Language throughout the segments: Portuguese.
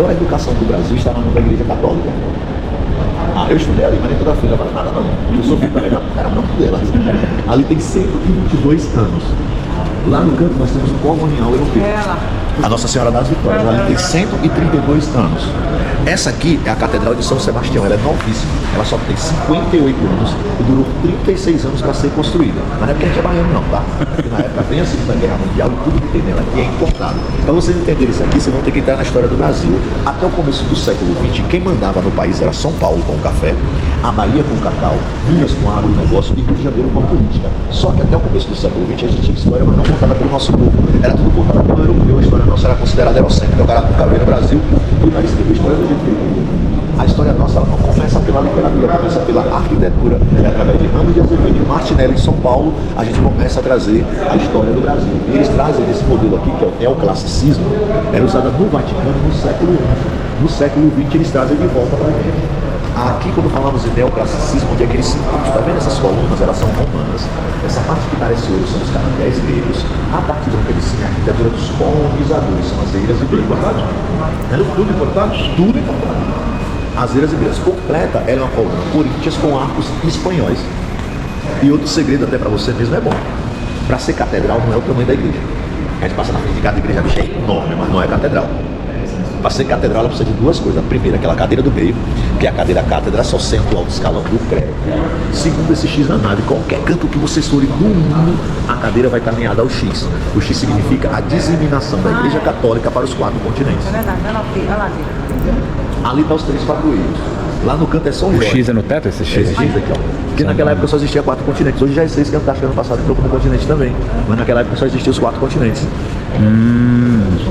melhor educação do Brasil está na mão da Igreja Católica. Ah, eu estudei ali, mas nem toda filha fala nada não. Eu sou filho também, era não delas. Ali tem 122 anos. Lá no canto nós temos o colonial europeu. A Nossa Senhora das Vitórias, ela tem 132 anos. Essa aqui é a Catedral de São Sebastião, ela é novíssima. Ela só tem 58 anos e durou 36 anos para ser construída. Mas não é porque a gente é baiano não, tá? Porque na época vem a Segunda Guerra Mundial e tudo que tem nela aqui é importado. Para vocês entenderem isso aqui, vocês vão ter que entrar na história do Brasil. Até o começo do século XX, quem mandava no país era São Paulo com o café, a Bahia com o cacau, Minas com água e negócio e Rio de Janeiro com a política. Só que até o começo do século XX a gente tinha história, mas não contada pelo nosso povo. Era tudo contado pelo europeu, a história nossa era considerada eurocêntrica. O cara nunca veio no Brasil e vai escrever a história do jeito que ele. A história nossa ela não começa pela literatura, começa pela arquitetura. É através de Ramos de Azevedo e Martinelli em São Paulo, a gente começa a trazer a história do Brasil. E eles trazem esse modelo aqui, que é o neoclassicismo, era usado no Vaticano no século XI. No século XX eles trazem de volta para a gente. Aqui, quando falamos de neoclassicismo, onde é que eles se encontram? Está vendo essas colunas? Elas são romanas. Essa parte que parece ouro são os canaviais gregos. A parte branca de cima é a arquitetura dos colonizadores, são as eiras e beiras. Tudo importado? Tudo importado. As eiras e beiras. Completa, ela é uma coluna coríntias com arcos espanhóis. E outro segredo até para você mesmo é bom. Para ser catedral não é o tamanho da igreja. A gente passa na frente de cada igreja, a bicha é enorme, mas não é catedral. Para ser catedral, ela precisa de duas coisas. A primeira, aquela cadeira do meio, que é a cadeira cátedra, só senta o alto escalão do credo. Segundo, esse X na nave. Qualquer canto que vocês forem do mundo, a cadeira vai estar alinhada ao X. O X significa a disseminação da Igreja Católica para os 4 continentes. É verdade, olha lá. Ali estão os 3 padroeiros. Lá no canto é São Jorge. O X é no teto, esse X? Esse X aqui, ó. Porque naquela época só existia 4 continentes. Hoje já é 6, que acho que ano passado entrou como continente também. Mas naquela época só existiam os 4 continentes.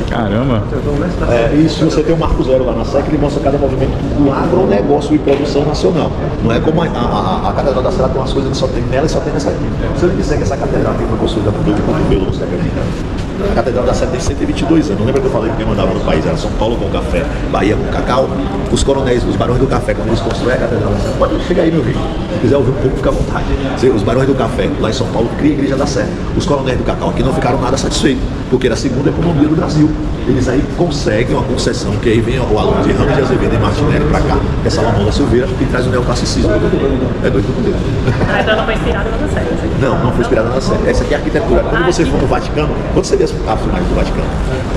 Caramba. Isso, você tem o Marco Zero lá na SEC, ele mostra cada movimento do agronegócio e produção nacional. Não é como a Catedral da Serra tem umas coisas que só tem nela e só tem nessa aqui. Se ele disser que essa catedral aqui foi construída por Dom Cotovelo, você acredita? A Catedral da Serra tem 122 anos. Lembra que eu falei que quem mandava no país era São Paulo com café, Bahia com cacau? Os coronéis, os barões do café, quando eles constroem a Catedral da Serra, pode chegar aí, meu filho. Se quiser ouvir um pouco, fica à vontade. Os barões do café, lá em São Paulo, criam a Igreja da Serra. Os coronéis do cacau aqui não ficaram nada satisfeitos, porque era a segunda economia do Brasil. Eles aí conseguem uma concessão, que aí vem o aluno de Ramos de Azevedo e Martinelli para cá, que é Salomão da Silveira, e traz o neoclassicismo. É doido do dele. Então não foi inspirada na série. Não foi inspirada na série. Essa aqui é a arquitetura. Quando vocês vão no Vaticano, quando você vê as filmagens do Vaticano,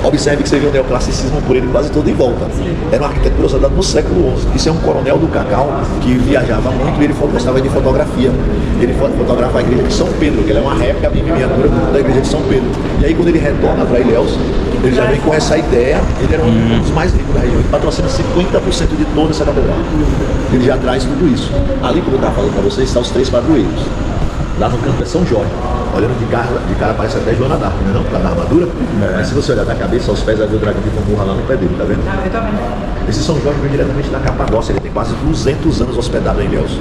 observe que você vê o neoclassicismo por ele quase todo em volta. Era uma arquitetura usada no século XI. Isso é um coronel do cacau que viajava muito e ele gostava de fotografia. Ele fotografa a igreja de São Pedro, que ela é uma réplica em miniatura da igreja de São Pedro. E aí quando ele retorna para Ilhéus, ele já vem com essa ideia. Ele era um dos mais ricos da região. Ele patrocina 50% de toda essa catedral. Ele já traz tudo isso. Ali, como eu estava falando para vocês, estão os 3 padroeiros. Lá no canto é São Jorge. Olhando de cara parece até Joana d'Arc, não é não? Por causa da armadura. Mas se você olhar da cabeça aos pés, vai ver o dragão de Gomorra lá no pé dele, tá vendo? Eu tô vendo. Esse São Jorge vem diretamente da Capadócia. Ele tem quase 200 anos hospedado em Ilhéus.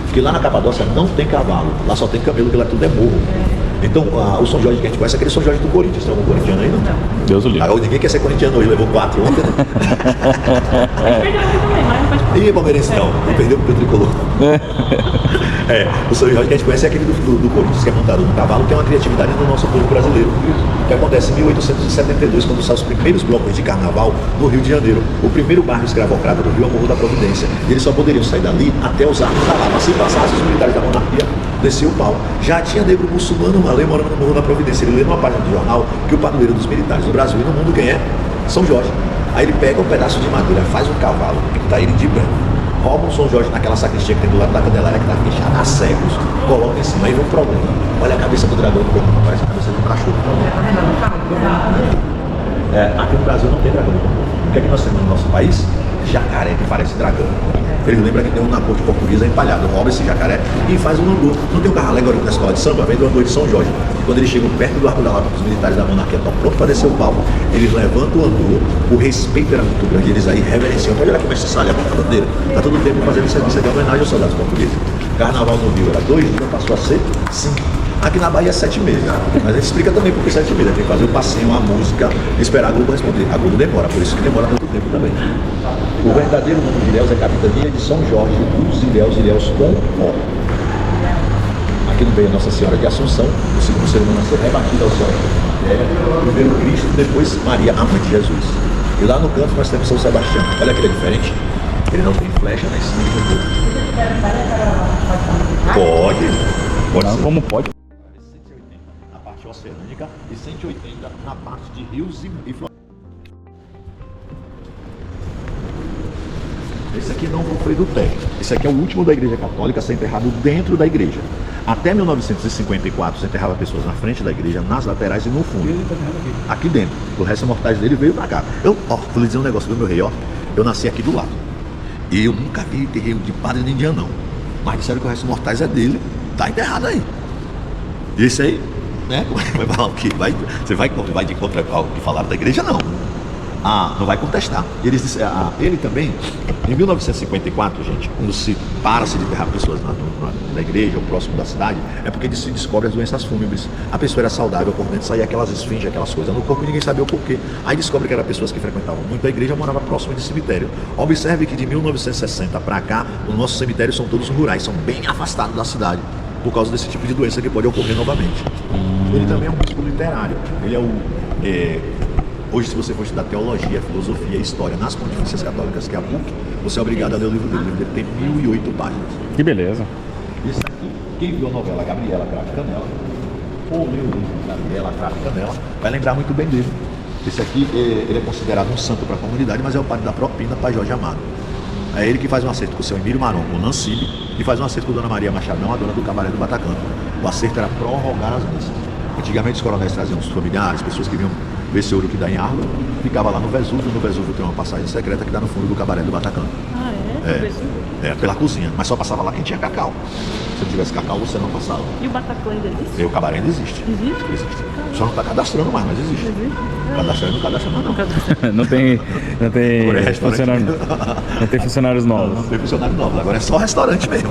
Porque lá na Capadócia não tem cavalo. Lá só tem camelo, porque lá tudo é morro. Então, o São Jorge que a gente conhece é aquele São Jorge do Corinthians. Tem algum corintiano aí, não? Deus o livre. Ninguém quer ser corintiano hoje, levou 4 ontem, né? Ih, palmeirense não, ele perdeu porque o tricolor. O São Jorge que a gente conhece é aquele do Corinthians, que é montado no cavalo, que é uma criatividade do nosso povo brasileiro. O que acontece em 1872, quando saem os primeiros blocos de carnaval no Rio de Janeiro. O primeiro bairro escravocrata do Rio é o Morro da Providência. E eles só poderiam sair dali até os arcos da Lapa. Se passassem os militares da monarquia, desceu o pau. Já tinha negro muçulmano malê morando no Morro da Providência. Ele lê numa página do jornal que o padroeiro dos militares no Brasil e no mundo quem é? São Jorge. Aí ele pega um pedaço de madeira, faz um cavalo, pinta ele de branco, rouba um São Jorge naquela sacristia que tem do lado da Candelária, que está fechada há séculos, coloca em cima. Aí vem um problema. Olha a cabeça do dragão, parece a cabeça de um cachorro. Aqui no Brasil não tem dragão. O que é que nós temos no nosso país? Jacaré que parece dragão. Ele lembra que tem um na corte portuguesa empalhado, rouba esse jacaré e faz um angu. Não tem um carro alegórico na escola de samba? Vem do angu de São Jorge. Quando eles chegam perto do Arco da Lapa, os militares da monarquia estão prontos para descer o palco, eles levantam o angu, o respeito era muito grande, eles aí reverenciam. Olha lá como é que se a bandeira. Está todo o tempo fazendo serviço de homenagem aos soldados portugueses. Carnaval no Rio era 2 dias, passou a ser 5. Aqui na Bahia é 7 meses. Mas a gente explica também porque 7 meses. Tem que fazer o passeio, a música, esperar a Globo responder. A Globo demora, por isso que demora tanto tempo também. O verdadeiro nome de Ilhéus é Capitania de São Jorge dos Ilhéus com O. Aqui no meio Nossa Senhora de Assunção, o segundo ser humano a ser rebatido ao céu. Primeiro Cristo, depois Maria, a mãe de Jesus. E lá no canto nós temos São Sebastião. Olha que ele é diferente. Ele não tem flecha na cima do corpo. Pode Não, ser. como pode? 180 na parte oceânica e 180 na parte de rios e florestas. Esse aqui não foi do térreo. Esse aqui é o último da Igreja Católica a ser enterrado dentro da igreja. Até 1954 se enterrava pessoas na frente da igreja, nas laterais e no fundo. Aqui dentro. O resto mortais dele veio pra cá. Vou lhe dizer um negócio do meu rei, ó. Eu nasci aqui do lado. E eu nunca vi terreiro de padre nem de anão. Mas disseram que o resto mortais é dele. Tá enterrado aí. E esse aí, né? Vai falar o quê? Você vai de contra o que falaram da igreja? Não. Não vai contestar. Eles disseram, ele também, em 1954, gente, quando se para-se de enterrar pessoas na igreja ou próximo da cidade, é porque se descobre as doenças fúnebres. A pessoa era saudável, por dentro saía aquelas esfinges, aquelas coisas no corpo e ninguém sabia o porquê. Aí descobre que eram pessoas que frequentavam muito a igreja, moravam próximo de cemitério. Observe que de 1960 para cá, os nossos cemitérios são todos rurais, são bem afastados da cidade, por causa desse tipo de doença que pode ocorrer novamente. Ele também é um bispo literário. Ele é o... Hoje, se você for estudar teologia, filosofia e história nas pontifícias católicas, que é a PUC, você é obrigado a ler o livro dele. O livro dele tem 1008 páginas. Que beleza. Isso aqui, quem viu a novela Gabriela Cravo e Canela, ou leu o livro Gabriela Cravo e Canela, vai lembrar muito bem dele. Esse aqui, ele é considerado um santo para a comunidade, mas é o padre da propina para Jorge Amado. É ele que faz um acerto com o seu Emílio Maron, com o Nancibe, e faz um acerto com a Dona Maria Machadão, a dona do Cabaré do Bataclan. O acerto era prorrogar as missas. Antigamente os coronéis traziam os familiares, pessoas que vinham ver esse ouro que dá em árvore, ficava lá no Vesúvio. No Vesúvio tem uma passagem secreta que dá no fundo do Cabaré do Bataclan. Pela cozinha, mas só passava lá quem tinha cacau. Se não tivesse cacau, você não passava. E o Bataclan ainda existe? E o Cabaré ainda existe. Existe. Só não está cadastrando mais, mas existe. Cadastrando não cadastra mais não. Não tem Agora é restaurante. funcionário, não tem funcionários novos. Não tem funcionário novo, agora é só restaurante mesmo.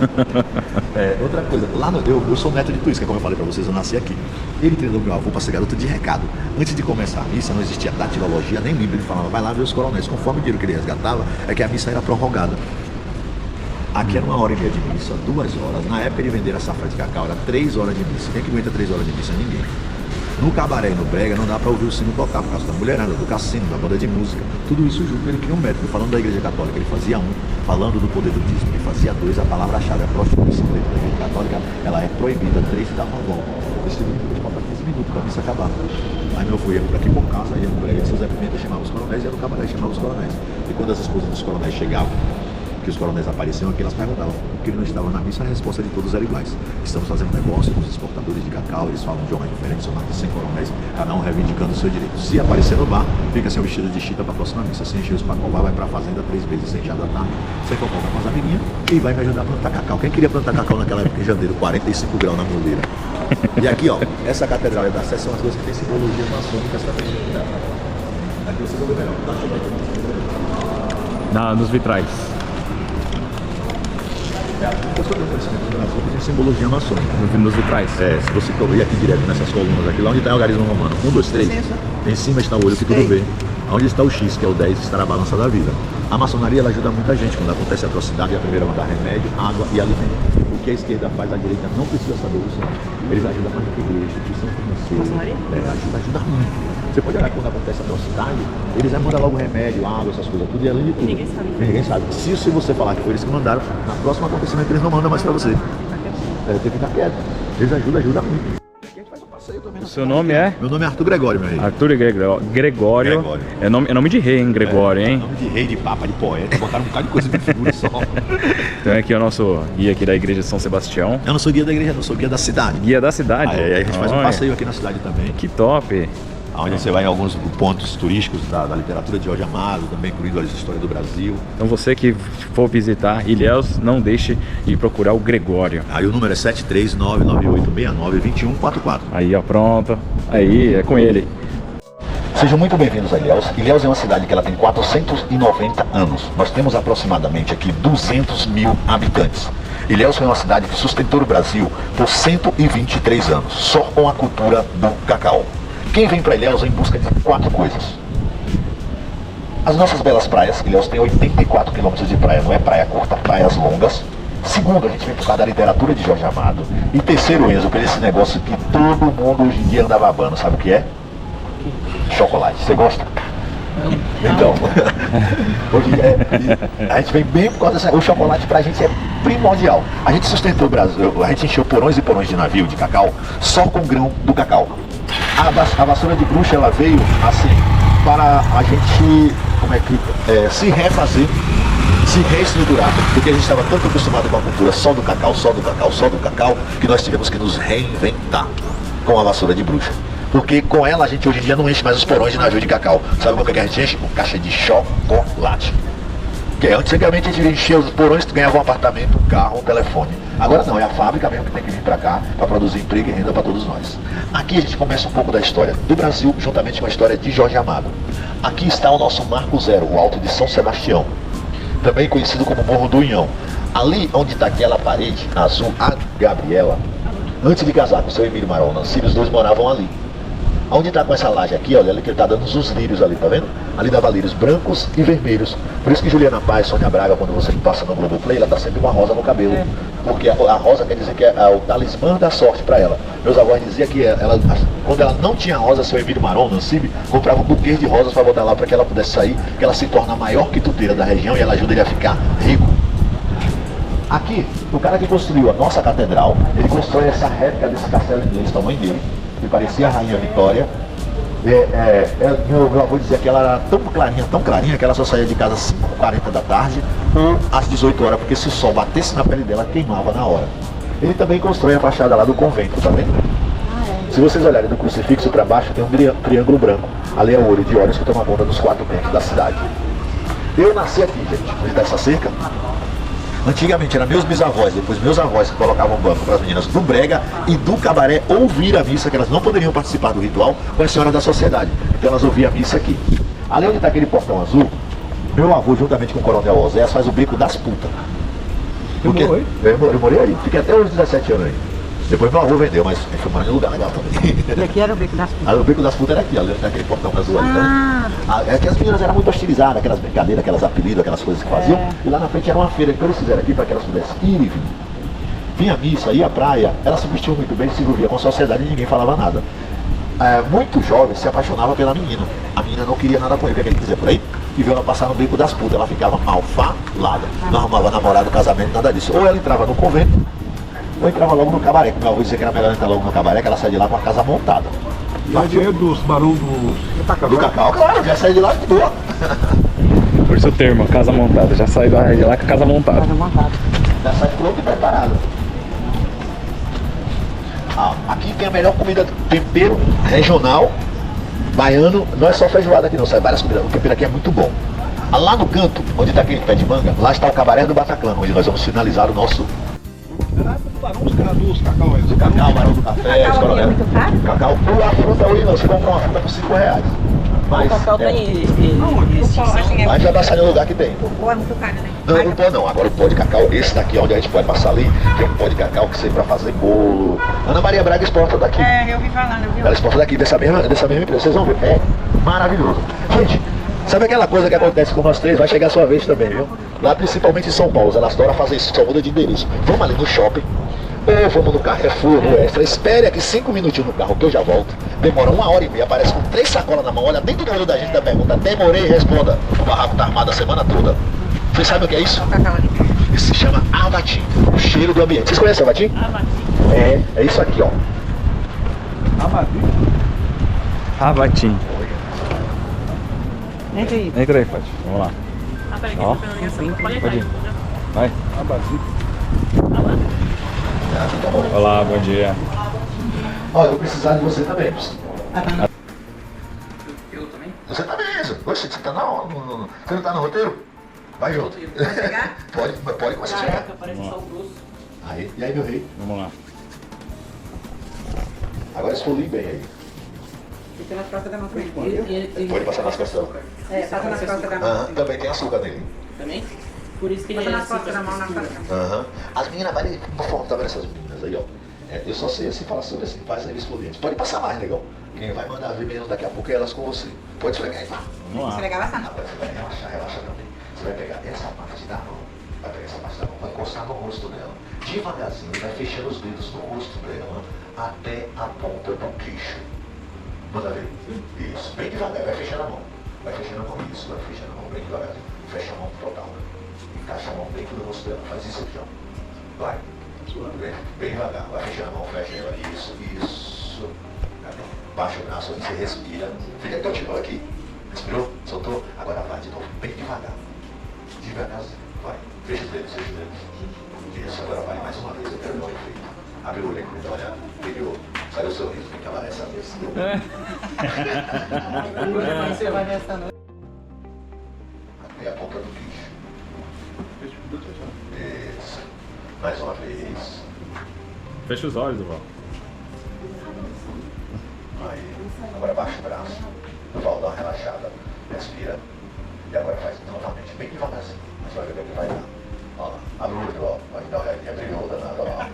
Outra coisa, eu sou neto de Tuísca, como eu falei pra vocês, eu nasci aqui. Ele treinou meu avô para ser garoto de recado. Antes de começar a missa, não existia datilologia, nem livro. Ele falava, vai lá ver os coronéis. Conforme o dinheiro que ele resgatava, é que a missa era prorrogada. Aqui era 1h30 de missa, 2 horas. Na época de vender a safra de cacau, era 3 horas de missa. Quem é que aguenta 3 horas de missa? Ninguém. No cabaré e no brega não dá para ouvir o sino tocar por causa da mulherada, do cassino, da banda de música. Tudo isso junto. Ele criou um método. Falando da igreja católica, ele fazia 1. Falando do poder do dízimo, ele fazia 2. A palavra-chave, a prostituição dentro da igreja católica, ela é proibida. 3 e dá uma volta. Esse livro depois falta 15 minutos para a missa acabar. Aí meu avô ia por aqui por casa, ia no brega, seu Zé Pimenta chamava os coronéis, ia no cabaré chamava os coronéis. E quando as esposas dos coronéis chegavam, que os coronéis apareciam aqui, elas perguntavam por que ele não estava na missa. A resposta de todos era iguais. Estamos fazendo negócio com os exportadores de cacau, eles falam idiomas diferentes, são mais de 100 coronéis, cada um reivindicando o seu direito. Se aparecer no bar, fica sem o vestido de chita para a próxima missa. Se encher os pacová, vai para a fazenda 3 vezes sem chá da tarde, sem fofoca com as amiguinhas, e vai me ajudar a plantar cacau. Quem queria plantar cacau naquela época em janeiro, 45 graus na moleira? E aqui, ó, essa catedral da Sé são as duas que tem simbologia maçônica também. Aqui vocês vão ver melhor. Nos vitrais. Eu sou do conhecimento do Brasil, tem simbologia maçônica. Nos vitrais. Se você ir aqui direto nessas colunas aqui, lá onde está o algarismo romano, 1, 2, 3, em cima está o olho que tudo vê. Onde está o X, que é o 10, está na balança da vida. A maçonaria ela ajuda muita gente quando acontece atrocidade. A primeira manda remédio, água e alimento. O que a esquerda faz, a direita não precisa saber isso. Eles ajudam mais do que igreja, instituição financeira. Ajuda muito. Você pode olhar quando acontece atrocidade, eles mandam logo remédio, água, essas coisas, tudo e além de tudo. Ninguém sabe. Se você falar que foi eles que mandaram, na próxima acontecimento eles não mandam mais pra você. Tem que ficar quieto. Eles ajudam muito. O seu nome é? Meu nome é Arthur Gregório, meu rei. Arthur Gregório. É nome de rei, hein? Gregório, hein? Nome de rei, de papa, de poeta. Botaram um bocado de coisa de figura só. Então aqui é o nosso guia aqui da igreja de São Sebastião. Eu não sou guia da igreja, não, sou guia da cidade. Guia da cidade? Aí a gente faz um passeio aqui na cidade também. Que top! Onde você vai em alguns pontos turísticos da literatura de Jorge Amado, também incluindo a história do Brasil. Então você que for visitar Ilhéus, não deixe de procurar o Gregório. Aí o número é 73998692144. Aí, ó, pronto. Aí, é com ele. Sejam muito bem-vindos a Ilhéus. Ilhéus é uma cidade que ela tem 490 anos. Nós temos aproximadamente aqui 200 mil habitantes. Ilhéus foi uma cidade que sustentou o Brasil por 123 anos, só com a cultura do cacau. Quem vem para Ilhéus em busca de 4 coisas. As nossas belas praias. Ilhéus tem 84 quilômetros de praia, não é praia curta, praias longas. Segundo, a gente vem por causa da literatura de Jorge Amado. E terceiro, Enzo, por esse negócio que todo mundo hoje em dia anda babando, sabe o que é? Chocolate. Você gosta? Então, a gente vem bem por causa dessa. O chocolate pra gente é primordial. A gente sustentou o Brasil, a gente encheu porões e porões de navio de cacau só com o grão do cacau. A vassoura de bruxa ela veio assim para a gente, se refazer, se reestruturar, porque a gente estava tanto acostumado com a cultura só do cacau, só do cacau, só do cacau, que nós tivemos que nos reinventar com a vassoura de bruxa. Porque com ela a gente hoje em dia não enche mais os porões de navio de cacau. Sabe como é que a gente enche? Com caixa de chocolate. Porque antigamente a gente enchia os porões, ganhava um apartamento, um carro, um telefone. Agora não, é a fábrica mesmo que tem que vir para cá para produzir emprego e renda para todos nós. Aqui a gente começa um pouco da história do Brasil, juntamente com a história de Jorge Amado. Aqui está o nosso Marco Zero, o Alto de São Sebastião, também conhecido como Morro do Unhão. Ali onde está aquela parede azul, a Gabriela, antes de casar com o seu Emílio Marol Nancírio, os dois moravam ali. Onde está com essa laje aqui, olha ali que ele está dando os lírios ali, tá vendo? Ali dava lírios brancos e vermelhos. Por isso que Juliana Paz, Sônia Braga, quando você passa no Globoplay, ela tá sempre uma rosa no cabelo. Porque a rosa quer dizer que é o talismã da sorte para ela. Meus avós diziam que ela, quando ela não tinha rosa, seu Emílio Marol Nancírio comprava um buquê de rosas para botar lá para que ela pudesse sair, que ela se torna a maior quituteira da região e ela ajuda ele a ficar rico. Aqui, o cara que construiu a nossa catedral, ele constrói essa réplica desse castelo inglês, tamanho dele, que parecia a Rainha Vitória. Meu avô dizia que ela era tão clarinha, que ela só saía de casa às 5h40 da tarde ou às 18 horas, porque se o sol batesse na pele dela, queimava na hora. Ele também constrói a fachada lá do convento, tá vendo? Se vocês olharem do crucifixo para baixo, tem um triângulo branco. Ali é o olho de olhos que toma conta dos 4 cantos da cidade. Eu nasci aqui, gente, onde dá essa cerca. Antigamente eram meus bisavós, depois meus avós que colocavam banco para as meninas do brega e do cabaré ouvir a missa, que elas não poderiam participar do ritual com as senhoras da sociedade. Então elas ouviam a missa aqui. Ali onde está aquele portão azul, meu avô, juntamente com o coronel Osés, faz o beco das putas. Porque eu morei aí, fiquei até os 17 anos aí. Depois meu avô vendeu, mas foi morar em um lugar legal também. E aqui era o Beco das Putas? O Beco das Putas era aqui, ali naquele portão azul ali. É que as meninas eram muito hostilizadas, aquelas brincadeiras, aquelas apelidos, aquelas coisas que faziam. E lá na frente era uma feira que eles fizeram aqui para que elas pudessem ir e vir. Vinha a missa, ia à praia, elas se vestiam muito bem, se envolvia com a sociedade e ninguém falava nada. Muito jovem se apaixonava pela menina. A menina não queria nada com ele, o que ele quiser por aí. E viu ela passar no Beco das Putas, ela ficava mal falada. Não arrumava namorado, casamento, nada disso. Ou ela entrava no convento, ou entrava logo no cabaré, que meu avô dizia que era melhor entrar logo no cabaré, que ela saía de lá com a casa montada. E a dinheiro dos barões do Cacau, claro, já saí de lá de boa. Por isso o termo, casa montada. Já sai de lá com a casa montada. Já sai pronto e preparado. Aqui tem a melhor comida, tempero regional, baiano. Não é só feijoada aqui não, sai várias comidas. O tempero aqui é muito bom. Lá no canto, onde está aquele pé de manga, lá está o cabaré do Bataclan, onde nós vamos finalizar o nosso... Dos cacau, do cacau, barão do café, Cacau aqui é muito caro? Cacau, a fruta hoje não, você compra uma fruta por R$5. Mas, O cacau tem mas já vai sair no lugar que tem. O pó é muito caro, né? Não, o pó não. Agora o pó de cacau, esse daqui onde a gente pode passar ali, tem um pó de cacau que serve pra fazer bolo. Ana Maria Braga exporta daqui. Eu vi falando, viu? Ela exporta daqui, dessa mesma empresa. Vocês vão ver, é maravilhoso. Gente, sabe aquela coisa que acontece com nós três? Vai chegar a sua vez também, viu? Lá principalmente em São Paulo, elas adoram fazer isso, só muda de endereço. Vamos ali no shopping, ou vamos no Carrefour, no Extra, espere aqui 5 minutinhos no carro que eu já volto. Demora 1h30, aparece com 3 sacolas na mão, olha dentro do olho da gente da pergunta, demorei, responda. O barraco tá armado a semana toda. Vocês sabem o que é isso? O cacau ali. Isso se chama avatim, o cheiro do ambiente. Vocês conhecem avatim? É isso aqui, ó. Avatim. Entra aí. Entra aí, Fátima. Vamos lá. Peraí, Ó. Pode ir. Vai. Olá, bom dia. Ó, eu vou precisar de você também. Eu também? Você também, isso. Oxe, você tá você não tá no roteiro? Vai junto. Pode começar a chegar. Parece só o grosso. Aí, e aí, meu rei? Vamos lá. Agora escolhi bem aí. Fica nas costas da mão. Pode passar nas costas. Passa nas costas da mão. Também tem açúcar nele. Também? Por isso que ele Passa nas costas da mão, na costa. As meninas vai por forma, tá vendo essas meninas aí, ó? Eu só sei assim falar sobre assim, faz aí explodientes. Pode passar mais, legal. Quem vai mandar ver mesmo daqui a pouco é elas com você. Pode esfregar aí, pá. Vamos lá. Esfregar bastante. Você vai relaxa também. Você vai pegar essa parte da mão, vai pegar essa parte da mão, vai encostar no rosto dela. Devagarzinho, vai fechando os dedos no rosto dela, até a ponta do queixo. Manda ver. Isso, bem devagar, vai fechando a mão. Vai fechando a mão, isso, vai fechando a mão bem devagarzinho. Fecha a mão total. Encaixa a mão bem no rosto dela. Faz isso aqui, ó. Vai. Bem devagar. Vai fechando a mão, fecha ela. Isso. Baixa o braço, você respira. Fica quietinho aqui. Respirou? Soltou? Agora vai de novo. Bem devagar. Devagarzinho. Vai. Fecha os dedos, fecha os dedos. Isso, agora vai mais uma vez. Eu quero dar um efeito. Abre o olho aqui, dá uma olhada. Brilhou. Sai o sorriso, tem que acabar essa vez. Você vai nessa noite. É a ponta do queixo. Isso. Mais uma vez. Fecha os olhos, Val. Aí. Agora baixa o braço. Val, dá uma relaxada. Respira. E agora faz novamente, bem devagarzinho. Você vai ver o que vai dar. Ó lá. Abre o olho, ó. Vai dar uma olhadinha, brilhou danada, ó lá.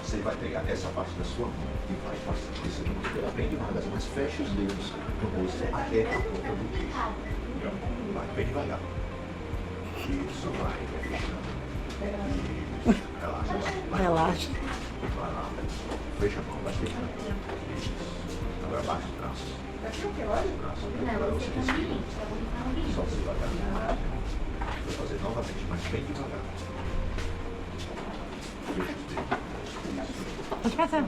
Você vai pegar essa parte da sua mão e vai passar esse aqui bem devagarzinho, mas fecha os dedos no rosto até a ponta do queixo. Vai bem devagar. Isso, vai fechando. Isso, relaxa. Relaxa. Vai lá. Fecha a mão, vai fechando. Isso. Agora baixa o braço. Baixa o braço. Agora você respira. Solta devagar. Vou fazer novamente, mas bem devagar. Fecha os dedos. Pode passar.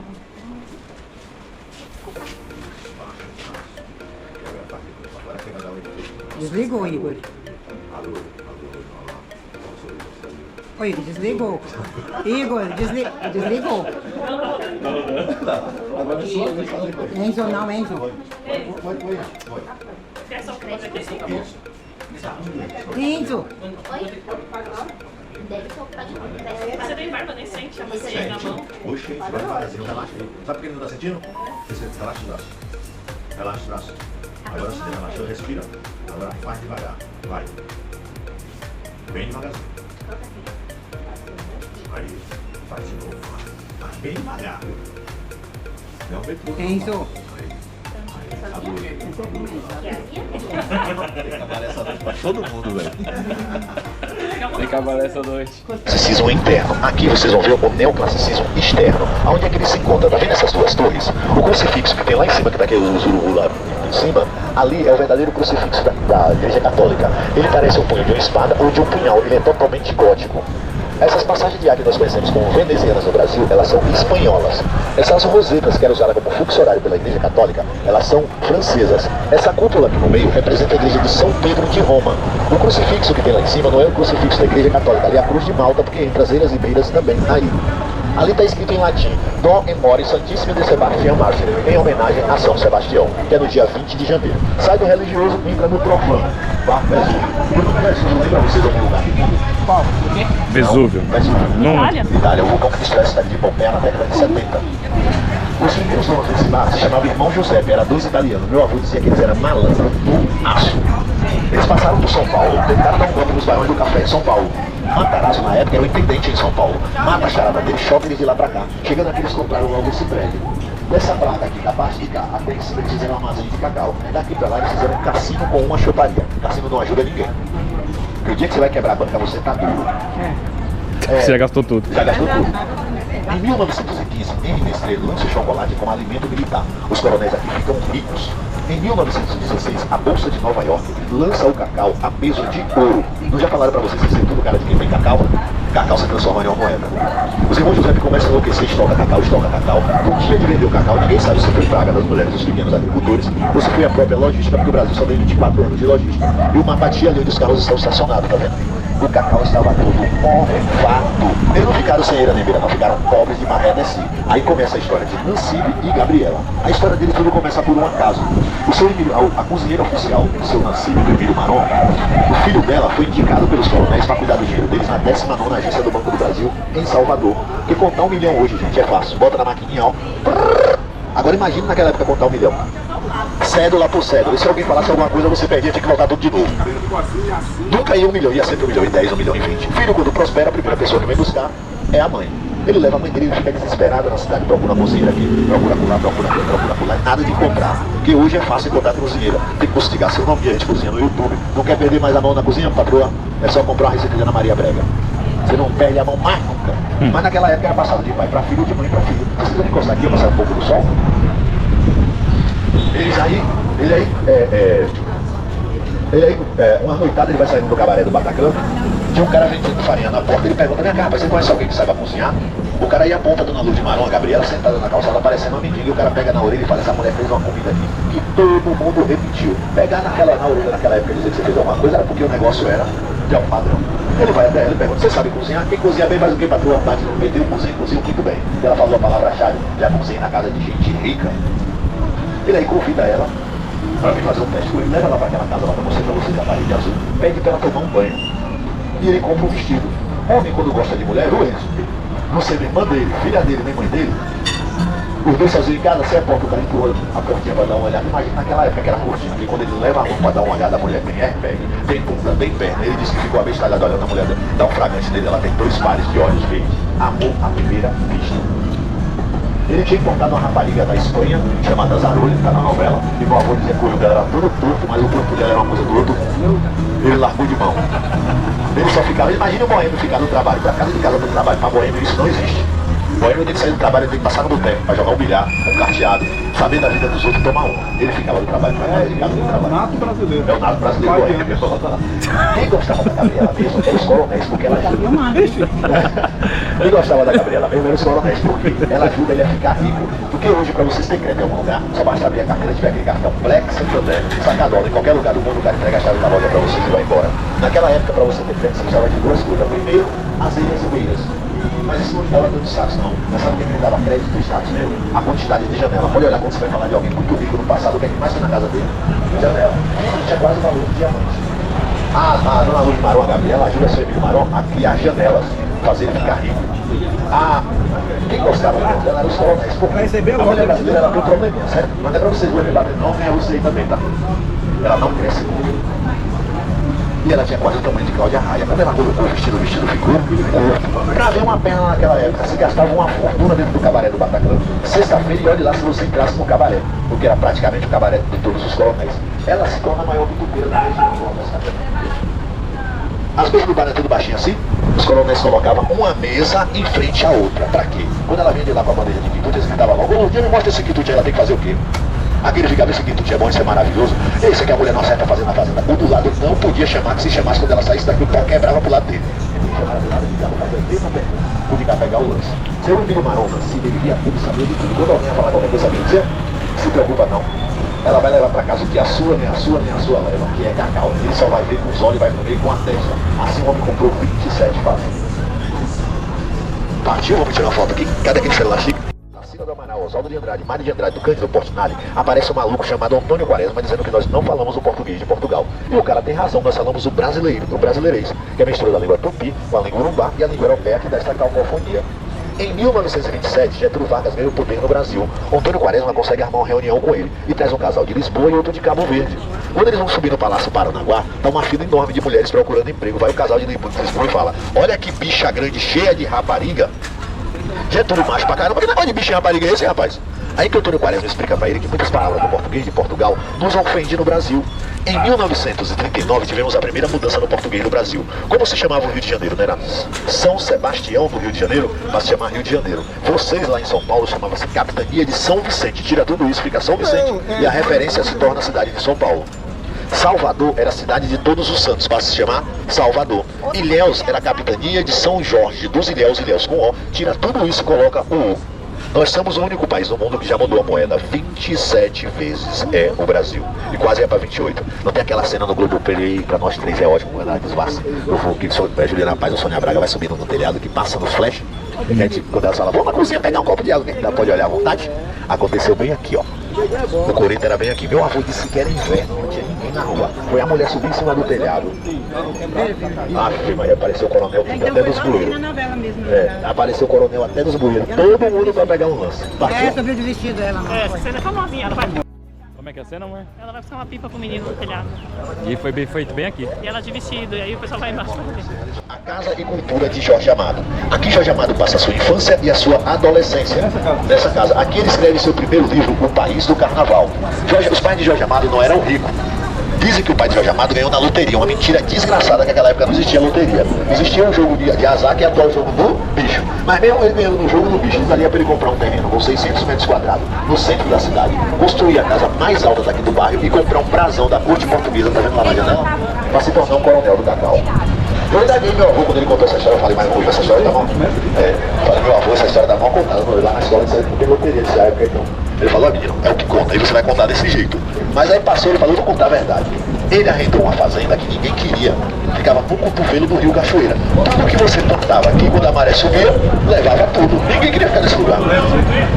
Agora você vai dar um efeito. Desligou, Igor. Oi, desligou. Igor, desligou. Enzo, não, Enzo. Enzo. Você tem barba, nem sente a macia na mão. Oxe, vai devagarzinho, relaxa aí. Sabe por que não tá sentindo? Você relaxa o braço. Relaxa o braço. Agora você relaxou, respira. Agora faz devagar. Vai. Bem devagarzinho. Aí, faz de novo. Mas bem devagar. Não vem tudo. Enzo. Tem que acabar essa noite pra todo mundo, velho. Tem que acabar essa noite. Classicismo interno. Aqui vocês vão ver o neoclassicismo externo. Aonde é que ele se encontra? Tá vendo essas duas torres? O crucifixo que tem lá em cima, que tá aquele urubu lá em cima, ali é o verdadeiro crucifixo da Igreja Católica. Ele parece um punho de uma espada ou de um punhal. Ele é totalmente gótico. Essas passagens de ar que nós conhecemos como venezianas no Brasil, elas são espanholas. Essas rosetas que eram usadas como fluxo horário pela Igreja Católica, elas são francesas. Essa cúpula aqui no meio representa a Igreja de São Pedro de Roma. O crucifixo que tem lá em cima não é o crucifixo da Igreja Católica, ali é a cruz de Malta, porque entre as ilhas ibeiras também aí. Ali está escrito em latim, Dom e Mori Santissimo de Sebastião Mártir, em homenagem a São Sebastião, que é no dia 20 de janeiro. Sai do religioso e entra no profano. Vesúvio, lembra vocês de algum lugar? Qual? O quê? Vesúvio. Itália? Itália, o vulcão que destruiu a cidade de Pompeia na década de 70. Os primeiros donos desse bar se chamavam Irmão Giuseppe, era 12 italianos. Meu avô dizia que eles eram malandros do aço. Eles passaram por São Paulo, tentaram dar um golpe nos barões do café em São Paulo. Matarazzo, na época, era o intendente em São Paulo. Mata a charada dele, choca eles de lá pra cá. Chegando aqui, eles compraram logo esse prédio. Dessa placa aqui, da parte de cá, até em cima eles fizeram um armazém de cacau. Daqui pra lá eles fizeram um cassino com uma choparia. Cassino não ajuda ninguém. Porque o dia que você vai quebrar a banca, você tá duro. Você já gastou tudo. Já gastou tudo. Em 1915, M. Nestlé lança o chocolate como alimento militar. Os coronéis aqui ficam ricos. Em 1916, a Bolsa de Nova York lança o cacau a peso de ouro. Não já falaram pra vocês que tudo cara de quem tem cacau? Cacau se transforma em uma moeda. Os irmãos José começam a enlouquecer, estoca cacau. No dia de vender o cacau, ninguém sabe se foi praga das mulheres dos pequenos agricultores ou se foi a própria logística, porque o Brasil só tem 24 anos de logística. E uma apatia ali onde os carros estão estacionados, tá vendo? O cacau estava todo morrefado. Eles não ficaram sem eira nem beira, não, ficaram pobres de maré descer. Aí começa a história de Nancibe e Gabriela. A história deles tudo começa por um acaso. O seu Emílio, a cozinheira oficial, o seu Nancibe, o Emílio Maron, o filho dela foi indicado pelos coronéis para cuidar do dinheiro deles na 19ª agência do Banco do Brasil, em Salvador. Porque contar 1 milhão hoje, gente, é fácil. Bota na maquininha, ó. Agora imagina naquela época contar 1 milhão. Cédula por cédula. E se alguém falasse alguma coisa, você perdia, tinha que voltar tudo de novo. Nunca ia 1 milhão, ia sempre 1 milhão e 10, 1 milhão e 20. O filho, quando prospera, a primeira pessoa que vem buscar é a mãe. Ele leva a mãe dele e fica desesperado na cidade, procura cozinheira aqui, procura colar, procura colar, nada de comprar. Porque hoje é fácil encontrar cozinheira. Tem que postigar seu nome de gente cozinha no YouTube. Não quer perder mais a mão na cozinha, patroa? É só comprar uma receita de Ana Maria Brega. Você não perde a mão mais nunca. Mas naquela época era passado de pai para filho, de mãe para filho. Vocês vão encostar aqui, eu passar um pouco do sol? Uma noitada ele vai saindo do cabaré do Bataclan, tinha um cara vendendo farinha na porta, ele pergunta, vem cá, rapaz, você conhece alguém que saiba cozinhar? O cara ia aponta a Dona Luz de Marão, a Gabriela, sentada na calçada, parecendo uma mendiga, e o cara pega na orelha e fala, essa mulher fez uma comida aqui, que todo mundo repetiu. Pegar na orelha naquela época e dizer que você fez alguma coisa, era porque o negócio era de alto padrão. Ele vai até ela e pergunta, você sabe cozinhar? Quem cozinha bem faz o que, patroa? Bate no meio, eu cozinho muito bem. E ela falou a palavra-chave, já cozinhei na casa de gente rica. Ele aí convida ela para vir fazer um teste com ele, leva ela para aquela casa lá para você da parede azul, pede para ela tomar um banho. E ele compra um vestido. Homem, quando gosta de mulher, o Enzo, você vê irmã dele, filha dele, nem mãe dele, os dois sozinhos em casa, você aponta o cara empurra a portinha para dar uma olhada. Imagina naquela época que era cortina, que quando ele leva a mão para dar uma olhada, a mulher tem airbag, tem bunda, tem perna. Ele disse que ficou abestalhado olhando a mulher, dá um fragante dele, ela tem 2 pares de olhos verdes. Amor à primeira vista. Ele tinha encontrado uma rapariga da Espanha, chamada Zarulli, que está na novela, e meu avô dizia que o olho dela era todo torto, mas o corpo dela era uma coisa do outro. Ele largou de mão. Ele só ficava, imagina o boêmio ficar no trabalho, da casa de casa do trabalho, para boêmio isso não existe. O boêmio tem que sair do trabalho, ele tem que passar no boteco, para jogar um bilhar, um carteado, saber da vida dos outros e tomar uma. Ele ficava no trabalho, para casa de casa do trabalho. Nato brasileiro. É o nato brasileiro boêmio. Quem gostava da Gabriela mesmo eram os coronéis, porque ela ajuda. Quem gostava da Gabriela mesmo eram os coronéis, porque ela ajuda ele a ficar rico. Porque hoje, para você ter crédito em algum lugar, só basta abrir a carteira, tiver aquele cartão Plex, Santander, Sacadola, em qualquer lugar do mundo, o cara entrega a chave da loja para você e vai embora. Naquela época, para você ter crédito, você precisava de 2 coisas. Primeiro, as ilhas e meias. Mas isso não estava dando status, não. Mas sabe quem dava crédito do status mesmo? A quantidade de janela. Pode olhar quando você vai falar de alguém muito rico no passado, o que é que mais tem na casa dele? Janela. Tinha quase o valor de diamante. A Dona Luz de Marão, a Gabriela, ajuda seu amigo Marão a criar janelas, fazer ele ficar rico. Quem gostava dela era os coronéis. A mulher brasileira ela tem um probleminha, certo? Mas não é pra vocês verem bater, não, nem a você aí também, tá? Ela não cresce muito. E ela tinha quase o tamanho de Cláudia Raia. Quando ela colocou o vestido ficou curto. Pra ver uma perna naquela época, se gastava uma fortuna dentro do cabaré do Bataclan. Sexta-feira, e olhe lá se você entrasse no cabaré, porque era praticamente o cabaré de todos os coronéis. Ela se torna a maior bitubeira da região. As mesmas do bar é tudo baixinho assim, os coronéis colocavam uma mesa em frente à outra. Pra quê? Quando ela vinha de lá com a bandeja de quitute, eles gritavam logo, ô, me mostra esse quitute aí, ela tem que fazer o quê? Aquele ficava, esse quitute é bom, isso é maravilhoso. Esse aqui a mulher não acerta fazendo na fazenda. O do lado não podia chamar, que se chamasse quando ela saísse daqui, o pau quebrava pro lado dele. Podia pegar o lance. Seu amigo Marona, se deveria tudo saber de tudo. Quando alguém falar qualquer coisa a mim, você se preocupa não. Ela vai levar pra casa o que a sua, nem a sua, nem a sua leva, que é cacau. Ele só vai ver com os olhos e vai comer com a testa. Assim o homem comprou 27 fazendas. Partiu, vamos tirar uma foto aqui. Cadê aquele celular chique? Cacina do Amaral, Oswaldo de Andrade, Mário de Andrade, do Cândido Portinari, aparece um maluco chamado Antônio Quaresma dizendo que nós não falamos o português de Portugal. E o cara tem razão, nós falamos o brasileiro, o brasileirês, que é a mistura da língua tupi com a língua urubá e a língua europeia que dá esta calcofonia. Em 1927, Getúlio Vargas ganha o poder no Brasil. Antônio Quaresma consegue armar uma reunião com ele e traz um casal de Lisboa e outro de Cabo Verde. Quando eles vão subir no Palácio Paranaguá, tá uma fila enorme de mulheres procurando emprego. Vai o casal de Lisboa e fala, olha que bicha grande, cheia de rapariga. Getúlio macho pra caramba, que negócio de bicho e rapariga é esse, rapaz? Aí que o Antônio Quaresma explica pra ele que muitas palavras do português de Portugal nos ofendem no Brasil. Em 1939 tivemos a primeira mudança no português no Brasil. Como se chamava o Rio de Janeiro? Não era São Sebastião do Rio de Janeiro, mas se chama Rio de Janeiro. Vocês lá em São Paulo chamavam-se Capitania de São Vicente. Tira tudo isso, fica São Vicente e a referência se torna a cidade de São Paulo. Salvador era a cidade de Todos os Santos, para se chamar Salvador. Ilhéus era a capitania de São Jorge dos Ilhéus, Ilhéus com O. Tira tudo isso e coloca o U. Nós somos o único país no mundo que já mudou a moeda 27 vezes, é o Brasil. E quase é para 28. Não tem aquela cena no Globo Play, para nós três é ótimo, né? Eu vou que Juliana Paz ou Sônia Braga vai subindo no telhado que passa nos flash. E a gente, quando ela fala, vamos na cozinha pegar um copo de água, que ela pode olhar à vontade. Aconteceu bem aqui, ó. O Corinthians era bem aqui. Meu avô disse que era inverno, não tinha ninguém na rua. Foi a mulher subir em cima do telhado. Mas apareceu o coronel até dos bueiros. Apareceu o coronel até dos bueiros. Todo mundo vai pegar um lance. Essa veio de vestido ela, não. Essa cena é famosinha, ela vai. Como é que é a cena, amor? Ela vai buscar uma pipa pro menino no telhado. E foi bem feito bem aqui. E ela de vestido, e aí o pessoal vai embaixo pra ver. A Casa e Cultura de Jorge Amado. Aqui Jorge Amado passa a sua infância e a sua adolescência. Nessa casa. Aqui ele escreve seu primeiro livro, O País do Carnaval. Os pais de Jorge Amado não eram ricos. Dizem que o pai de Jorge Amado ganhou na loteria, uma mentira desgraçada que naquela época não existia loteria. Existia um jogo de azar que é atual jogo do bicho. Mas mesmo ele ganhando no jogo do bicho, daria para ele comprar um terreno com 600 metros quadrados no centro da cidade, construir a casa mais alta daqui do bairro e comprar um brasão da corte portuguesa, tá vendo lá na janela? Para se tornar um coronel do cacau. Eu ainda vi meu avô, quando ele contou essa história, eu falei, mas hoje essa história tá mal. Falei, meu avô, essa história tá mal contada. Lá na escola, isso não tem loteria dessa época, então. Ele falou, menino, é o que conta, aí você vai contar desse jeito. Mas aí passou, ele falou, eu vou contar a verdade. Ele arrendou uma fazenda que ninguém queria, ficava no cotovelo do rio Cachoeira. Tudo que você plantava aqui, quando a maré subia, levava tudo. Ninguém queria ficar nesse lugar.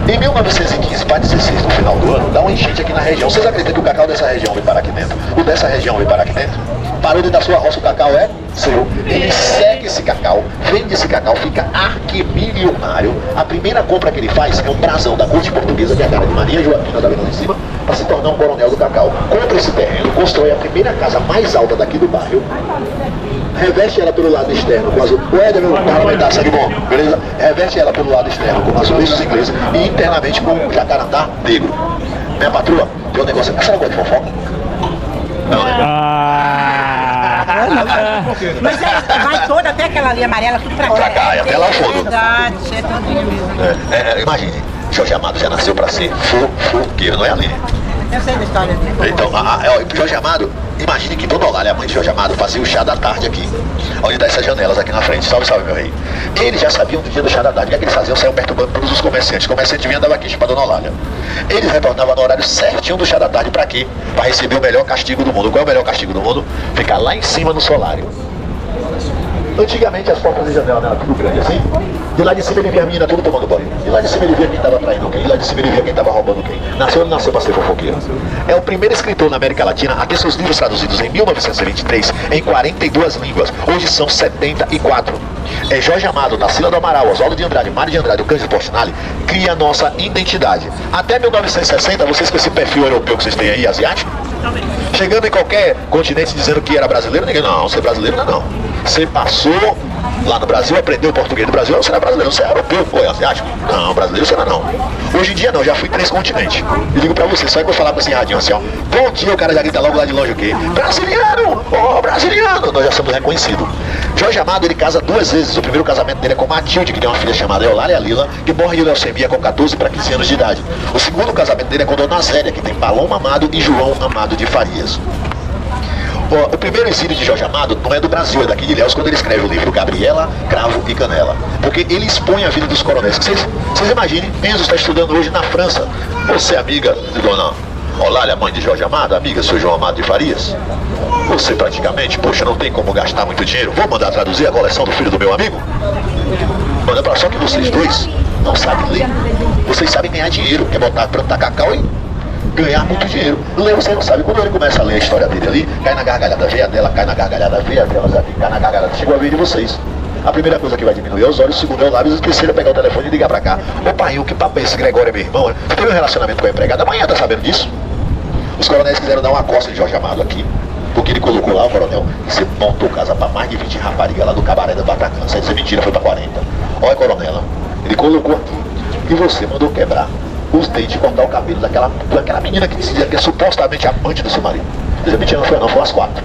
Em 1915, para 16, no final do ano, dá uma enchente aqui na região. Vocês acreditam que o cacau dessa região veio parar aqui dentro? O dessa região veio parar aqui dentro? Parou dentro da sua roça, o cacau é seu. Ele segue esse cacau, vende esse cacau, fica arquimilionário. A primeira compra que ele faz é um brasão da corte portuguesa, que é a cara de Maria Joaquina, da vendo lá em cima, para se tornar um coronel do cacau. Compra esse terreno, constrói a primeira casa mais alta daqui do bairro, reveste ela pelo lado externo com azul. O Éder, meu parlamentar, segue bom, beleza? Reveste ela pelo lado externo com azulejos ingleses e internamente com jacarandá negro. Minha patroa, tem um negócio. A senhora gosta de fofoca? Não, né? Mas vai toda, até aquela linha amarela, tudo pra cá. Pra cá, e até lá ao fundo. Verdade, é todinho mesmo. Imagine, Jorge Amado já nasceu para ser fofoqueiro, não é ali? Eu sei da história dele. Então, Jorge Amado, imagine que Dona Olália, a mãe de Jorge Amado, fazia o chá da tarde aqui, onde dá essas janelas aqui na frente. Salve, salve, meu rei. Eles já sabiam do dia do chá da tarde. O que é que eles faziam? Saiam perturbando todos os comerciantes. O comerciante vinha dar queixa para Dona Olália. Eles retornavam no horário certinho do chá da tarde. Para quê? Para receber o melhor castigo do mundo. Qual é o melhor castigo do mundo? Ficar lá em cima no solário. Antigamente as portas de janela eram tudo grande assim. De lá de cima ele via a menina tudo tomando banho. De lá de cima ele via quem estava traindo quem. De lá de cima ele via quem estava roubando quem. Ele nasceu para ser fofoqueiro. É o primeiro escritor na América Latina a ter seus livros traduzidos em 1923 em 42 línguas. Hoje são 74. É Jorge Amado, Tarsila do Amaral, Oswaldo de Andrade, Mário de Andrade, o Cândido Portinari, cria a nossa identidade. Até 1960, vocês com esse perfil europeu que vocês têm aí, asiático, chegando em qualquer continente dizendo que era brasileiro, ninguém, não, ser brasileiro não é não. Você passou lá no Brasil, aprendeu português do Brasil, você não é brasileiro, você é europeu, ou é asiático? Não, brasileiro você não é não. Hoje em dia não, já fui 3 continentes. E digo pra você, só que eu vou falar com esse radinho assim, ó. Bom dia, o cara já grita logo lá de longe o quê? Brasiliano! Oh, brasiliano! Nós já somos reconhecidos. Jorge Amado, ele casa 2 vezes. O primeiro casamento dele é com Matilde, que tem uma filha chamada Eulália Lila, que morre de leucemia com 14 para 15 anos de idade. O segundo casamento dele é com Dona Zélia, que tem Paloma Amado e João Amado de Farias. O primeiro exílio de Jorge Amado não é do Brasil, é daqui de Ilhéus, quando ele escreve o livro Gabriela, Cravo e Canela. Porque ele expõe a vida dos coronéis. Vocês imaginem, Enzo está estudando hoje na França. Você, amiga de Dona Olália, mãe de Jorge Amado, amiga do seu João Amado de Farias. Você praticamente, poxa, não tem como gastar muito dinheiro. Vou mandar traduzir a coleção do filho do meu amigo? Manda pra só que vocês dois não sabem ler. Vocês sabem ganhar dinheiro, é botar, plantar cacau e ganhar muito dinheiro. Ler você não sabe. Quando ele começa a ler a história dele ali, cai na gargalhada veia dela, cai na gargalhada veia dela, cai na gargalhada. Chegou a vez de vocês. A primeira coisa que vai diminuir é os olhos, o segundo é o lábio, e o terceiro é pegar o telefone e ligar pra cá. Ô pai, o que papo é esse? Gregório é meu irmão, né? Você teve um relacionamento com a empregada, amanhã tá sabendo disso? Os coronéis quiseram dar uma costa de Jorge Amado aqui, porque ele colocou lá o coronel, você montou casa pra mais de 20 raparigas lá do cabaré da Batacã. Isso é mentira, foi pra 40. Olha, coronela, ele colocou aqui, e você mandou quebrar os dentes e cortar o cabelo daquela menina que dizia que é supostamente amante do seu marido. Dizer, mentira, não foi não, foi às 4.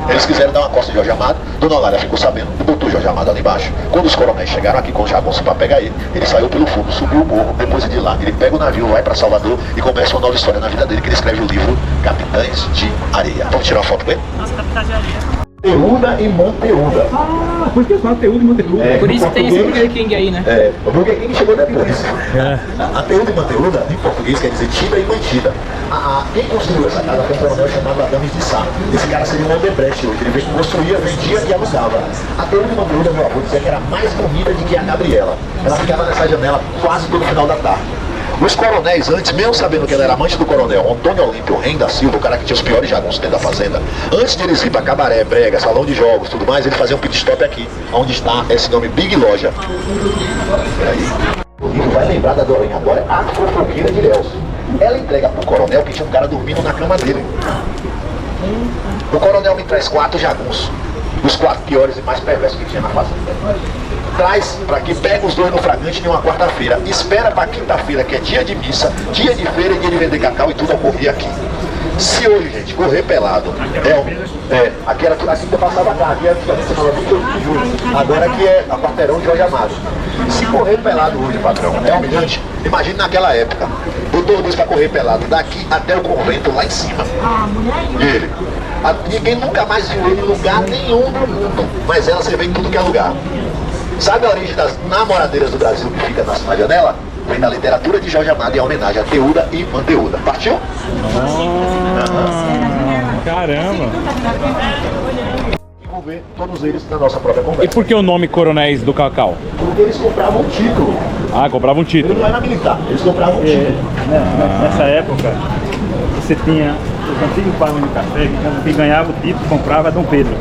Eles quiseram dar uma costa de Jorge Amado, Dona Olália ficou sabendo e botou Jorge Amado ali embaixo. Quando os coronéis chegaram aqui com o jagunço para pegar ele, ele saiu pelo fundo, subiu o morro, depois de lá, ele pega o navio, vai para Salvador e começa uma nova história na vida dele, que ele escreve o livro Capitães de Areia. Vamos tirar uma foto com ele? Nossa, Capitães de Areia. Teúda e Monteúda. Por que só Teúda e Monteúda? Por isso tem esse Burger King aí, né? O Burger King chegou depois. A Teúda e Manteúda, em português, quer dizer tida e mantida. Quem construiu essa casa foi um coronel chamado Adames de Sá. Esse cara seria um Odebrecht hoje. Ele construía, vendia e alugava. A Teúda e Manteúda, meu avô, dizia que era mais bonita do que a Gabriela. Ela ficava nessa janela quase todo final da tarde. Os coronéis antes, mesmo sabendo que ela era amante do coronel Antônio Olímpio Rem da Silva, o cara que tinha os piores jagunços dentro da fazenda, antes de eles ir para cabaré, brega, salão de jogos, tudo mais, eles faziam um pit stop aqui, onde está esse nome Big Loja. O livro vai lembrar da Dorinha agora, a fofoqueira de Ilhéus. Ela entrega pro coronel que tinha um cara dormindo na cama dele. O coronel me traz 4 jagunços, os 4 piores e mais perversos que tinha na fazenda. Traz para que pega os 2 no flagrante em uma quarta-feira, espera para quinta-feira, que é dia de missa, dia de feira e dia de vender cacau, e tudo ocorria aqui. Se hoje, gente, correr pelado aqui era aqui que passava carro, aqui era você falava 28 de julho, agora aqui é a quarteirão de Jorge Amado. Se correr pelado hoje, patrão, é humilhante. Imagine naquela época, botou dois para correr pelado, daqui até o convento lá em cima. Ele. Ninguém nunca mais viu ele em lugar nenhum do mundo, mas ela você vê em tudo que é lugar. Sabe a origem das namoradeiras do Brasil que fica na janela? Vem da literatura de Jorge Amado em homenagem a Teuda e Manteúda. Partiu? Caramba! E vou ver todos eles na nossa própria conversa. E por que o nome Coronéis do Cacau? Porque eles compravam um título. Ah, compravam um Ele título. não era militar, eles compravam um título. Nessa época, você tinha os antigos barões do café, que ganhava o título, comprava Dom Pedro.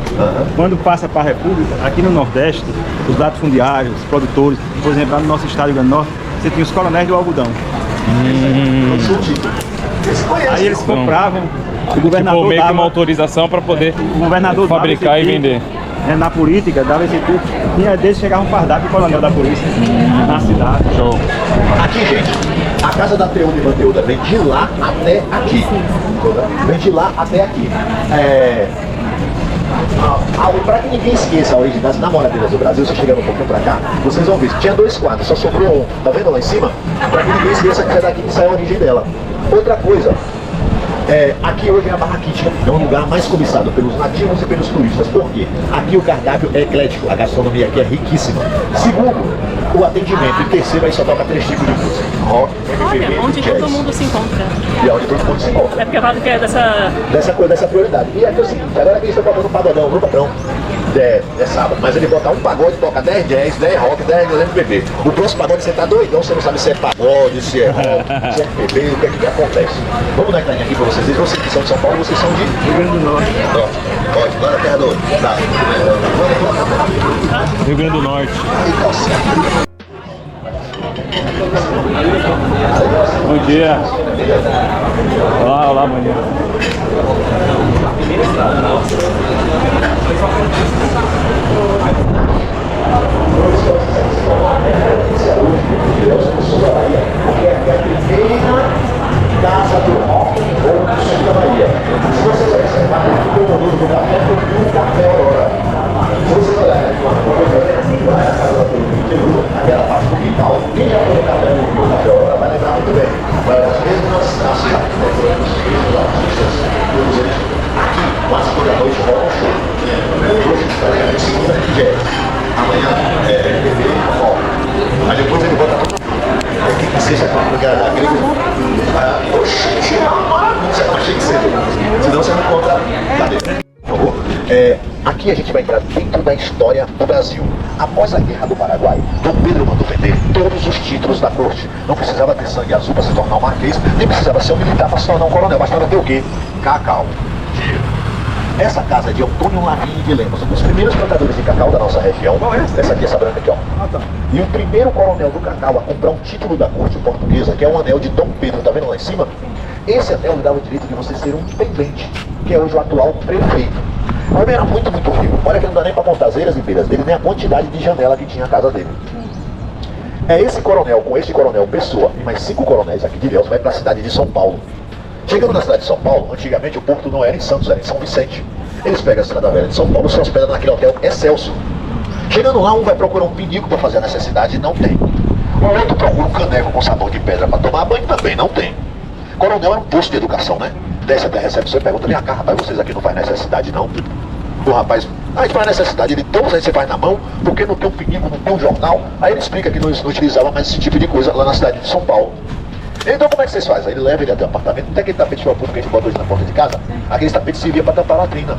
Quando passa para a República, aqui no Nordeste, os latifundiários, os produtores, por exemplo, lá no nosso estado do Rio Grande do Norte, você tinha os coronéis do algodão. Aí eles compravam, o governador Tipo, meio que dava, uma autorização para poder o governador dava fabricar esse e título, vender. né, na política, dava esse título. Tinha desde chegar um fardapo e coronel da polícia na cidade. Show. Aqui, gente, a casa da Teuda e Manteúda vem de lá até aqui. Vem de lá até aqui. Para que ninguém esqueça a origem das namoradeiras do Brasil, se chegando um pouquinho pra cá, vocês vão ver, tinha dois quadros, só sobrou um, tá vendo lá em cima? Para que ninguém esqueça que é daqui que sai a origem dela. Outra coisa, aqui hoje é a barraquítica, é um lugar mais cobiçado pelos nativos e pelos turistas. Por quê? Aqui o cardápio é eclético, a gastronomia aqui é riquíssima. Segundo, o atendimento. E terceiro, aí só toca 3 tipos de música: rock, MPB, Olha, onde jazz. todo mundo se encontra. E onde todo mundo se encontra. É porque eu falo que é dessa... Dessa prioridade. E aqui é o seguinte, agora que eles estão botando um pagodão, no patrão. É sábado, mas ele botar um pagode, toca 10 jazz, 10 rock, 10 MPB. O próximo pagode você tá doidão, você não sabe se é pagode, se é rock, se é MPB, o que é que acontece. Vamos dar aqui pra vocês. Vocês que são de São Paulo, vocês são de Rio Grande do Norte. Pode, lá na terra do... Tá. Rio Grande do Norte. Então, certo. Bom dia. Olá, olá, bom dia. Casa do Rock ou do Sul da Bahia. Se vocês observarem aqui tem o nome do café, tem um café Aurora. Se vocês olharem aqui, lá é a casa da Teuda, aquela parte do quintal. Quem já foi no café no café Aurora vai lembrar muito bem. Mas as mesmas artistas, todos eles aqui, quase toda noite rola um show. Hoje, segunda de jazz. Amanhã é MPB e rock. Aí depois ele bota tudo. Que seja a gringa. Oxi, você não achei que seja. Senão você não conta. Cadê? Por favor. Aqui a gente vai entrar dentro da história do Brasil. Após a Guerra do Paraguai, Dom Pedro mandou vender todos os títulos da corte. Não precisava ter sangue azul para se tornar um marquês, nem precisava ser um militar para se tornar um coronel. Bastava ter o quê? Cacau. Dinheiro. Essa casa é de Antônio Larini de Lemos, um dos primeiros plantadores de cacau da nossa região. Essa aqui, essa branca aqui, ó. E o primeiro coronel do cacau a comprar um título da corte portuguesa, que é um anel de Dom Pedro, tá vendo lá em cima? Esse anel lhe dava o direito de você ser um intendente, que é hoje o atual prefeito. O homem era muito, muito rico. Olha que não dá nem pra contar as eiras e beiras dele, nem a quantidade de janela que tinha a casa dele. Esse coronel, com esse coronel Pessoa e mais 5 coronéis aqui de Ilhéus, vai pra cidade de São Paulo. Chegando na cidade de São Paulo, antigamente o porto não era em Santos, era em São Vicente. Eles pegam a cidade velha de São Paulo, se hospedam naquele hotel Excelsior. Chegando lá, um vai procurar um pinico para fazer a necessidade e não tem. O outro procura um caneco com sabão de pedra para tomar banho, também não tem. Coronel era um posto de educação, né? Desce até a recepção e pergunta: vem cá, rapaz, vocês aqui não fazem necessidade não? O rapaz: a gente faz necessidade. Ele: todos aí você faz na mão, porque não tem um pinico, não tem um jornal. Aí ele explica que não utilizava mais esse tipo de coisa lá na cidade de São Paulo. Então como é que vocês fazem? Aí ele leva ele até o apartamento, não tem aquele tapete felpudo que a gente bota hoje na porta de casa? Aquele tapete servia para tampar a latrina.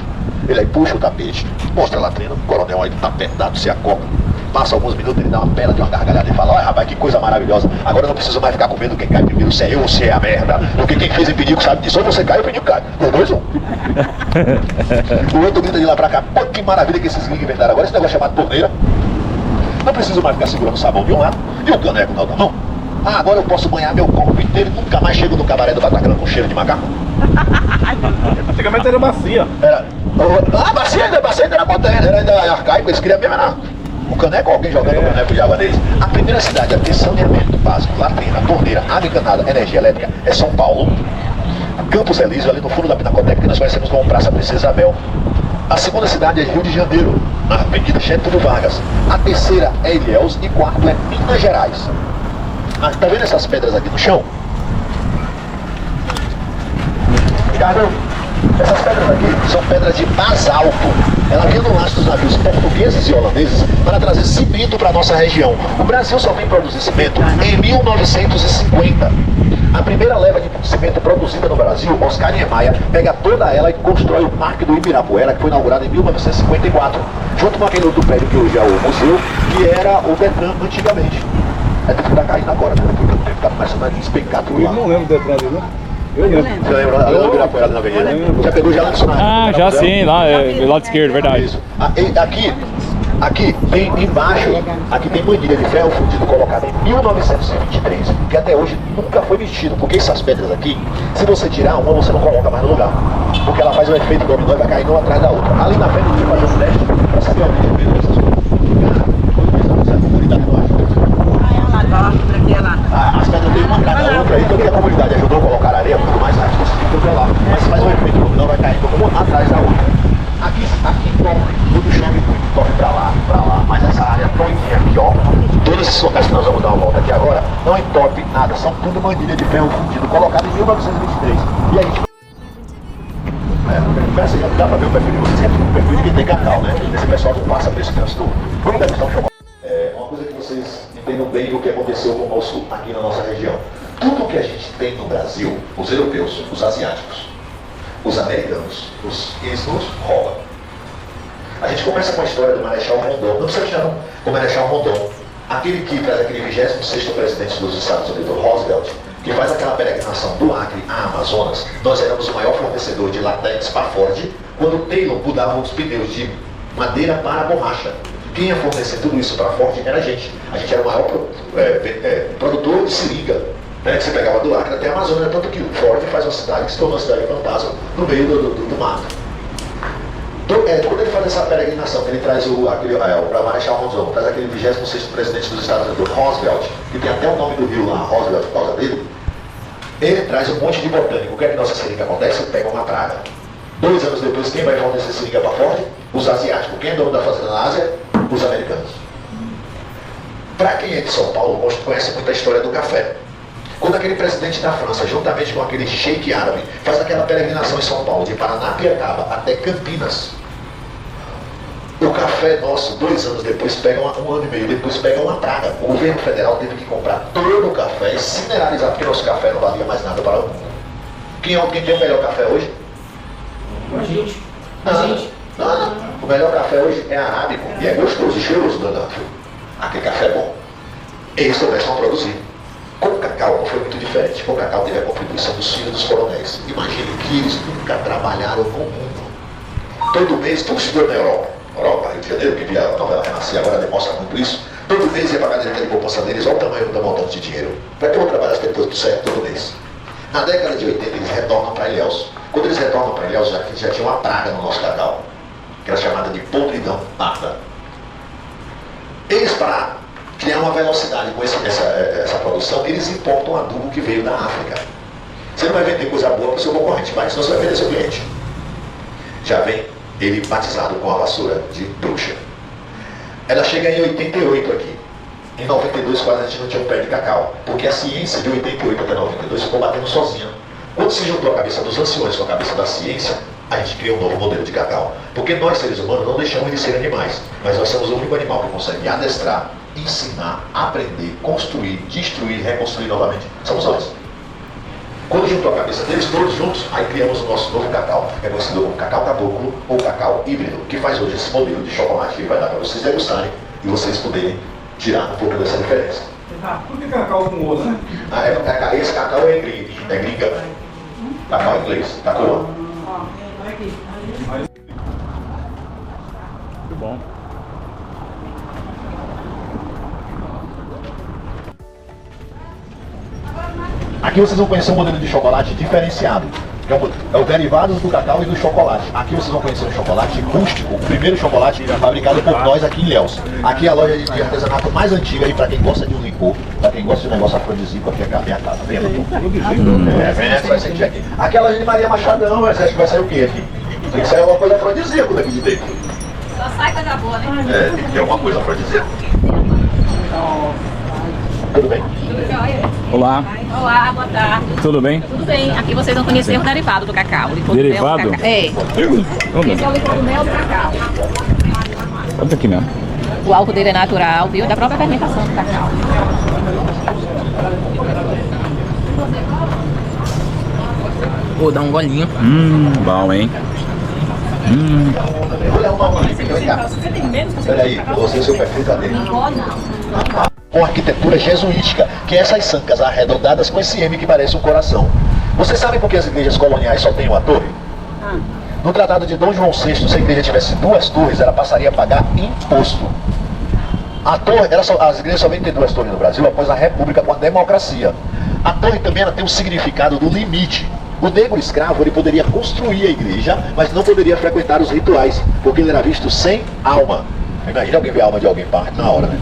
Ele aí puxa o tapete, mostra a latrina, o coronel aí tá apertado, se acopla. Passa alguns minutos, ele dá uma bela de uma gargalhada e fala: olha rapaz, que coisa maravilhosa, agora eu não preciso mais ficar com medo quem cai primeiro, se é eu ou se é a merda. Porque quem fez impedido sabe disso, ou você cai ou o pedido cai. Os dois um. O outro grita de lá pra cá: pô, que maravilha que esses gringos inventaram agora, esse negócio chamado torneira. Não preciso mais ficar segurando o sabão de um lado e o caneco na outra mão. Ah, agora eu posso banhar meu corpo inteiro e nunca mais chego no cabaré do Bataclan com cheiro de macaco. Antigamente era bacia. Bacia ainda era moderna, era ainda arcaico, eles queriam mesmo era o caneco, alguém jogando o caneco de água neles. A primeira cidade a ter saneamento básico, latrina, torneira, água encanada, energia elétrica é São Paulo. Campos Elísio, ali no fundo da Pinacoteca, que nós conhecemos como Praça Princesa Isabel. A segunda cidade é Rio de Janeiro, na Avenida Getúlio Vargas. A terceira é Ilhéus e quarto é Minas Gerais. Ah, tá vendo essas pedras aqui no chão? Ricardo, essas pedras aqui são pedras de basalto. Ela vinha no lastro dos navios portugueses e holandeses para trazer cimento para a nossa região. O Brasil só vem produzir cimento em 1950. A primeira leva de cimento produzida no Brasil, Oscar Niemeyer, pega toda ela e constrói o Parque do Ibirapuera, que foi inaugurado em 1954, junto com aquele outro prédio que hoje é o museu, que era o Detran antigamente. É tudo que tá caindo agora, né? Porque o tempo tá começando a despencar tudo lá. Eu não lembro do Detran ali, né? Você lembra do Ibirapuera na avenida? Já pegou já lá no Sonai? Ah, já sim, lá, é, lado esquerdo, verdade. Isso. Aqui tem embaixo, aqui tem manilha de ferro fundido colocada em 1923, que até hoje nunca foi mexido, porque essas pedras aqui, se você tirar uma, você não coloca mais no lugar, porque ela faz um efeito dominó e vai caindo uma atrás da outra. Ali na frente tem que fazer um teste para saber onde eu vejo essas coisas. As pedras têm uma atrás da outra, então que a comunidade ajudou a colocar areia, muito mais rápido, você lá, mas faz um efeito dominó, vai caindo uma atrás da outra. Aqui toque, tudo chove muito, toque pra lá, mas essa área todinha aqui, ó, todos esses locais que nós vamos dar uma volta aqui agora, não entope nada, são tudo manilha de ferro fundido, colocado em 1923. E a gente... começa aí, dá pra ver o perfil de vocês, que é o perfil de quem tem cacau, né? Esse pessoal que passa por esse transtorno. Como deve estar o chocolate? É uma coisa que vocês entendam bem o que aconteceu conosco aqui na nossa região. Tudo que a gente tem no Brasil, os europeus, os asiáticos, os americanos, eles nos roubam. A gente começa com a história do Marechal Rondon, não precisa achar não, o Marechal Rondon, aquele que traz aquele 26º presidente dos Estados Unidos, Roosevelt, que faz aquela peregrinação do Acre à Amazonas. Nós éramos o maior fornecedor de latex para Ford, quando o Taylor mudava os pneus de madeira para borracha. Quem ia fornecer tudo isso para a Ford era a gente. A gente era o maior produtor de seringa, né, que você pegava do Acre até a Amazônia, tanto que o Ford faz uma cidade que se tornou uma cidade fantasma no meio do mato. Então, quando ele faz essa peregrinação, que ele traz o Marechal Rondon, traz aquele 26º presidente dos Estados Unidos, Roosevelt, que tem até o nome do rio lá, Roosevelt, por causa dele, ele traz um monte de botânico. O que é que nossa seringa acontece? Pega uma praga. 2 anos depois, quem vai fornecer seringa para Ford? Os asiáticos. Quem é dono da fazenda na Ásia? Os americanos. Para quem é de São Paulo, conhece muito a história do café. Quando aquele presidente da França, juntamente com aquele sheik árabe, faz aquela peregrinação em São Paulo, de Paranapiacaba até Campinas, o café nosso, 2 anos depois, pega um ano e meio depois, pega uma praga. O governo federal teve que comprar todo o café e cineralizar, porque nosso café não valia mais nada para o mundo. Quem tem o melhor café hoje? A gente. O melhor café hoje é arábico, e é gostoso e cheiroso, danado. Aquele café é bom. Eles começam a produzir. Com o cacau não foi muito diferente. Com o cacau teve a contribuição dos filhos dos coronéis. Imagine que eles nunca trabalharam no mundo. Todo mês, tudo estudou na Europa, Rio de Janeiro, que via a novela Renascer, agora demonstra muito isso. Todo mês ia para a caderneta de poupança deles, olha o tamanho do montante de dinheiro. Para que eu trabalhasse depois do certo todo mês? Na década de 80 eles retornam para Ilhéus. Quando eles retornam para Ilhéus, já tinha uma praga no nosso cacau, que era chamada de podridão parda. Eles, para criar uma velocidade com essa produção, eles importam adubo que veio da África. Você não vai vender coisa boa para o seu concorrente, mas senão você vai vender seu cliente. Já vem ele batizado com a vassoura de bruxa. Ela chega em 88 aqui. Em 92 quase a gente não tinha um pé de cacau, porque a ciência de 88 até 92 ficou batendo sozinha. Quando se juntou a cabeça dos anciões com a cabeça da ciência, a gente criou um novo modelo de cacau. Porque nós, seres humanos, não deixamos de ser animais, mas nós somos o único animal que consegue adestrar, ensinar, aprender, construir, destruir, reconstruir novamente. Somos nós. Quando juntou a cabeça deles todos juntos, aí criamos o nosso novo cacau, que é conhecido como cacau caboclo ou cacau híbrido, que faz hoje esse modelo de chocolate que vai dar para vocês degustarem e vocês poderem tirar um pouco dessa diferença. Por que cacau com osso, né? Esse cacau é gringa. Cacau em inglês, cacau. Muito bom. Aqui vocês vão conhecer um modelo de chocolate diferenciado. É o derivado do cacau e do chocolate. Aqui vocês vão conhecer o chocolate rústico, o primeiro chocolate fabricado por nós aqui em Ilhéus. Aqui é a loja de artesanato mais antiga aí para quem gosta de um licor, para quem gosta de um negócio afrodisíaco, aqui é a minha casa. Vem, vem, vai sentir aqui. Aqui é a loja de Maria Machadão, você acha que vai sair o quê aqui? Tem que sair alguma coisa afrodisíaco daqui de dentro. Só sai coisa boa, né? É, tem que ter alguma coisa afrodisíaco. Tudo bem? Olá, Olá, boa tarde. tudo bem? Tudo bem? Aqui vocês vão conhecer o derivado do cacau. O licor do mel Derivado? do cacau. É. Esse é o licor do mel do cacau. Olha aqui mesmo. O álcool dele é natural, viu? Da própria fermentação do cacau. Vou dar um golinho. Bom, hein? Olha uma mãe, vem cá. Peraí, você e seu perfil, cadê? Com arquitetura jesuítica, que é essas sancas arredondadas com esse M que parece um coração. Vocês sabem por que as igrejas coloniais só têm uma torre? No Tratado de Dom João VI, se a igreja tivesse 2 torres, ela passaria a pagar imposto. A torre, as igrejas só vêm ter 2 torres no Brasil após a República com a democracia. A torre também ela tem um significado do limite. O negro escravo ele poderia construir a igreja, mas não poderia frequentar os rituais, porque ele era visto sem alma. Imagina alguém ver a alma de alguém parte na hora, né?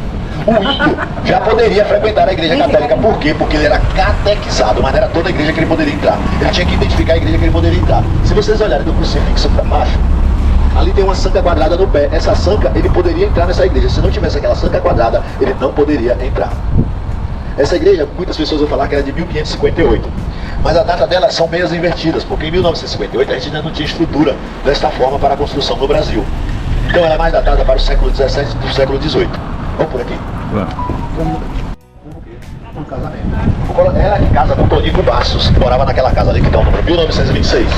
O índio já poderia frequentar a igreja católica. Por quê? Porque ele era catequizado, mas não era toda a igreja que ele poderia entrar. Ele tinha que identificar a igreja que ele poderia entrar. Se vocês olharem do crucifixo para baixo, ali tem uma sanca quadrada no pé. Essa sanca, ele poderia entrar nessa igreja. Se não tivesse aquela sanca quadrada, ele não poderia entrar. Essa igreja, muitas pessoas vão falar que era de 1558. Mas a data dela são meias invertidas, porque em 1958 a gente ainda não tinha estrutura desta forma para a construção no Brasil. Então ela é mais datada para o século XVII do século XVIII. Vamos por aqui? Um casamento. Ela que casa com o Tonico Bastos, que morava naquela casa ali que está o número 1926.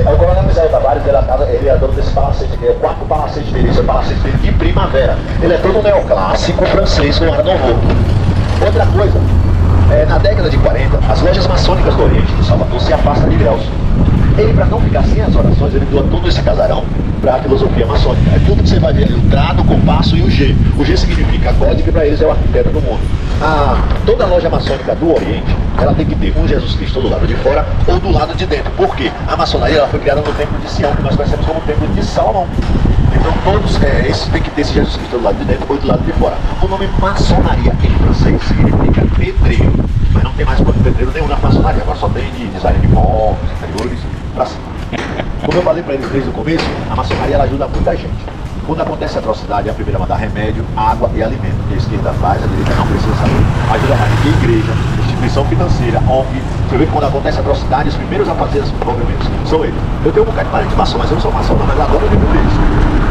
O coronel Misael Tavares, ele é dono desse palacete aqui, é o 4º palacete dele, esse é o palacete dele de primavera. Ele é todo neoclássico francês com ar novo. Outra coisa, na década de 40, as lojas maçônicas do Oriente de Salvador se afastam de Ilhéus. Ele, para não ficar sem as orações, ele doa todo esse casarão para a filosofia maçônica. É tudo que você vai ver ali, o trado, o compasso e o G. O G significa God, que para eles é o arquiteto do mundo. Toda loja maçônica do Oriente, ela tem que ter um Jesus Cristo do lado de fora ou do lado de dentro. Por quê? A maçonaria ela foi criada no templo de Sião, que nós conhecemos como o templo de Salomão. Então todos esses tem que ter esse Jesus Cristo do lado de dentro ou do lado de fora. O nome maçonaria em francês significa pedreiro, mas não tem mais pedreiro nenhum na maçonaria, agora só tem de design de móveis, interiores, pra cima. Como eu falei para eles desde o começo, a maçonaria ela ajuda muita gente. Quando acontece atrocidade, a primeira manda remédio, água e alimento. Que a esquerda faz, a direita não precisa saber. Ajuda mais que igreja, instituição financeira, ONG. Você vê que quando acontece atrocidade, os primeiros a fazer os movimentos são eles. Eu tenho um bocado de parente maçom, mas eu não sou maçom não, mas eu adoro o livro deles.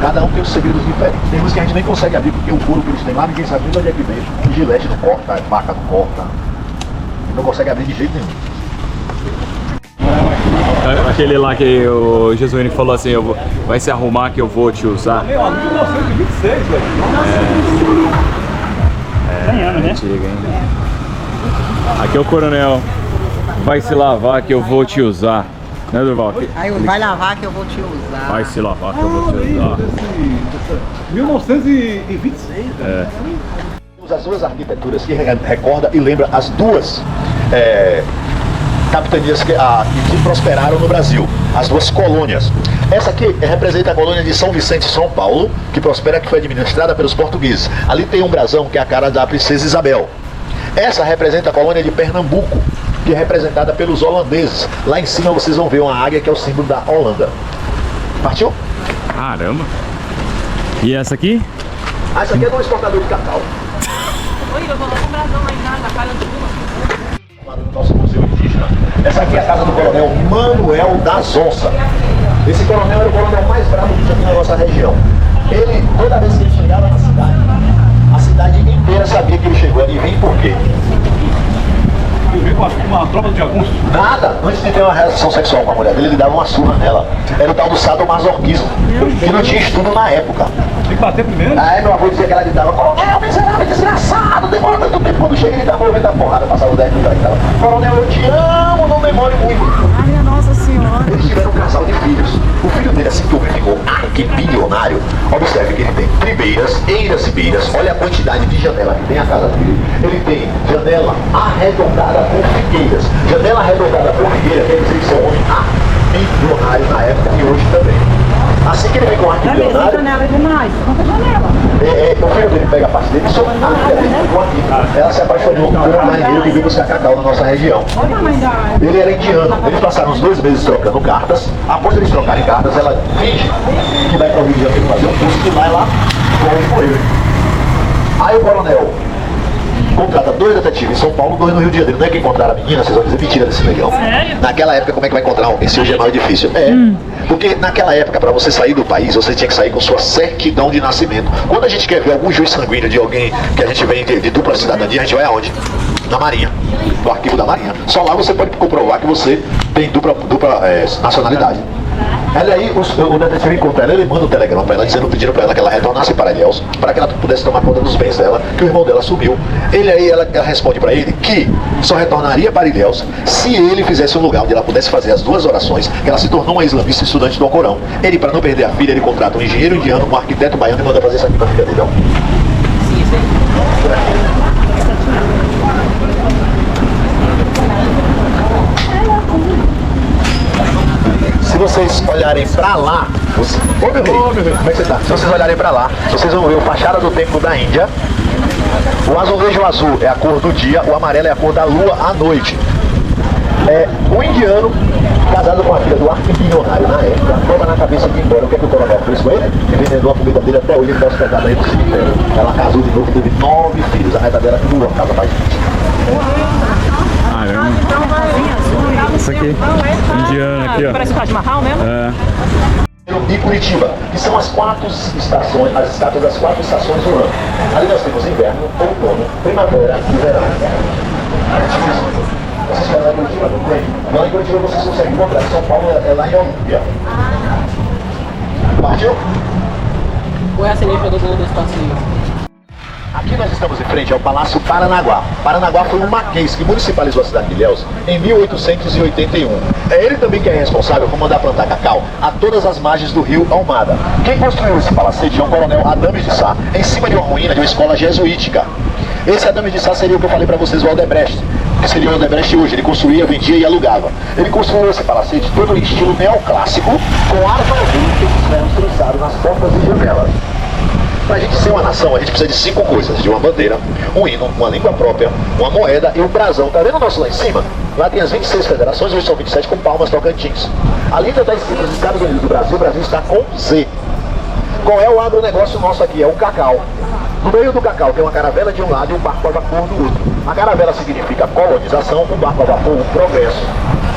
Cada um tem os segredos diferentes. Tem uns que a gente nem consegue abrir, porque o couro que eles têm lá, ninguém sabe nem de onde é que vem. O gilete não corta, a faca não corta. Não consegue abrir de jeito nenhum. Aquele lá que o Jesuíno falou assim, vai se arrumar que eu vou te usar. Meu amigo, 1926, velho. 100 anos, né? Antiga, hein? Aqui é o coronel. Vai se lavar que eu vou te usar. Né, Durval? Aí vai lavar que eu vou te usar. Vai se lavar que eu vou te usar. 1926, É. As duas arquiteturas que recorda e lembra as duas capitanias que prosperaram no Brasil, as duas colônias. Essa aqui representa a colônia de São Vicente, São Paulo, que prospera, que foi administrada pelos portugueses. Ali tem um brasão que é a cara da princesa Isabel. Essa representa a colônia de Pernambuco, que é representada pelos holandeses. Lá em cima vocês vão ver uma águia que é o símbolo da Holanda. Partiu? Caramba. E essa aqui? Essa aqui é de um exportador de cacau. Oi, eu vou lá com o brasão lá em casa, na casa de uma. No nosso museu indígena. Essa aqui é a casa do coronel Manuel das Onças. Esse coronel era o coronel mais bravo que tinha aqui na nossa região. Ele, toda vez que ele chegava na cidade, a cidade inteira sabia que ele chegou. E vem por quê? Eu vi com uma tropa de jagunços. Nada! Antes de ter uma relação sexual com a mulher dele, ele dava uma surra nela. Era o tal do sadomasoquismo, que não tinha estudo na época. Tem que bater primeiro? Aí meu avô dizia que ela gritava: coronel, miserável, desgraçado, demora tanto tempo. Quando chega ele dava o vento da porrada, passava o 10 minutos e tava: coronel, eu te amo, não demore muito. Ai, minha Nossa Senhora. Eles tiveram um casal de filhos. O filho dele, assim que o ficou arquibilionário, observe que ele tem tribeiras, eiras e beiras. Olha a quantidade de janela que tem a casa dele. Ele tem janela arredondada por figueiras. Janela arredondada por figueira quer dizer que são homens arquibilionários na época e hoje também. Assim que ele vem com o arquibilionário, janela demais. Quanta janela? o filho dele pega a parte dele e só a filha dele ficou aqui. Ela se apaixonou por um marinheiro que veio buscar cacau na nossa região. Olha a mãe da... Ele era indiano. Eles passaram uns 2 meses trocando cartas. Após eles trocarem cartas, ela finge que vai para o Rio de Janeiro fazer um curso e vai lá com ele. Aí o coronel contrata 2 detetives em São Paulo, 2 no Rio de Janeiro. Não é que encontraram a menina, vocês vão dizer mentira desse negão. Sério? Naquela época, como é que vai encontrar alguém? Se hoje é mais difícil. Porque naquela época, para você sair do país, você tinha que sair com sua certidão de nascimento. Quando a gente quer ver algum juiz sanguíneo de alguém que a gente vem de dupla cidadania, a gente vai aonde? Na Marinha, no arquivo da Marinha. Só lá você pode comprovar que você tem dupla nacionalidade. Ela aí, o detetive encontra ela, ele manda um telegrama para ela dizendo, pedindo para ela que ela retornasse para Ilhéus, para que ela pudesse tomar conta dos bens dela, que o irmão dela sumiu. Ela responde para ele que só retornaria para Ilhéus se ele fizesse um lugar onde ela pudesse fazer as 2 orações, que ela se tornou uma islamista estudante do Alcorão. Ele, para não perder a filha, ele contrata um engenheiro indiano, um arquiteto baiano e manda fazer isso aqui para a filha dele. Se vocês olharem pra lá, ô meu rei, como é que você tá? Se vocês olharem pra lá, vocês vão ver o fachada do templo da Índia. O azulejo azul é a cor do dia, o amarelo é a cor da lua à noite. O indiano, casado com a filha do arquibilionário na época, toma na cabeça de ir embora. O que é que o coronel fez com ele? Ele vendeu a comida dele até hoje, ele está hospedado aí no cemitério. Ela casou de novo e teve 9 filhos. A meta dela é que durou, casa mais 20. Caramba. Isso aqui, indiana aqui, ó. Parece o Taj Mahal mesmo? E Curitiba, que são as 4 estações, as estátuas das 4 estações do ano. Ali nós temos inverno, outono, primavera e verão. Vocês falam lá em Curitiba, não tem? Lá em Curitiba vocês conseguem encontrar. São Paulo é lá em Olímpia. Partiu? Qual é a cereja do bolo desse passeio? Aqui nós estamos em frente ao Palácio Paranaguá. Paranaguá foi um marquês que municipalizou a cidade de Ilhéus em 1881. É ele também que é responsável por mandar plantar cacau a todas as margens do rio Almada. Quem construiu esse palacete é o coronel Adames de Sá, em cima de uma ruína de uma escola jesuítica. Esse Adames de Sá seria o que eu falei para vocês, o Aldebrecht, que seria o Aldebrecht hoje. Ele construía, vendia e alugava. Ele construiu esse palacete todo em estilo neoclássico, com armadura e ferros trançados nas portas e janelas. Para a gente ser uma nação, a gente precisa de 5 coisas: de uma bandeira, um hino, uma língua própria, uma moeda e um brasão. Tá vendo o nosso lá em cima? Lá tem as 26 federações, hoje são 27 com Palmas, Tocantins. Ali ainda está escrito os Estados Unidos do Brasil, o Brasil está com Z. Qual é o agronegócio nosso aqui? É o cacau. No meio do cacau tem uma caravela de um lado e um barco a vapor do outro. A caravela significa colonização, o barco a vapor, o progresso.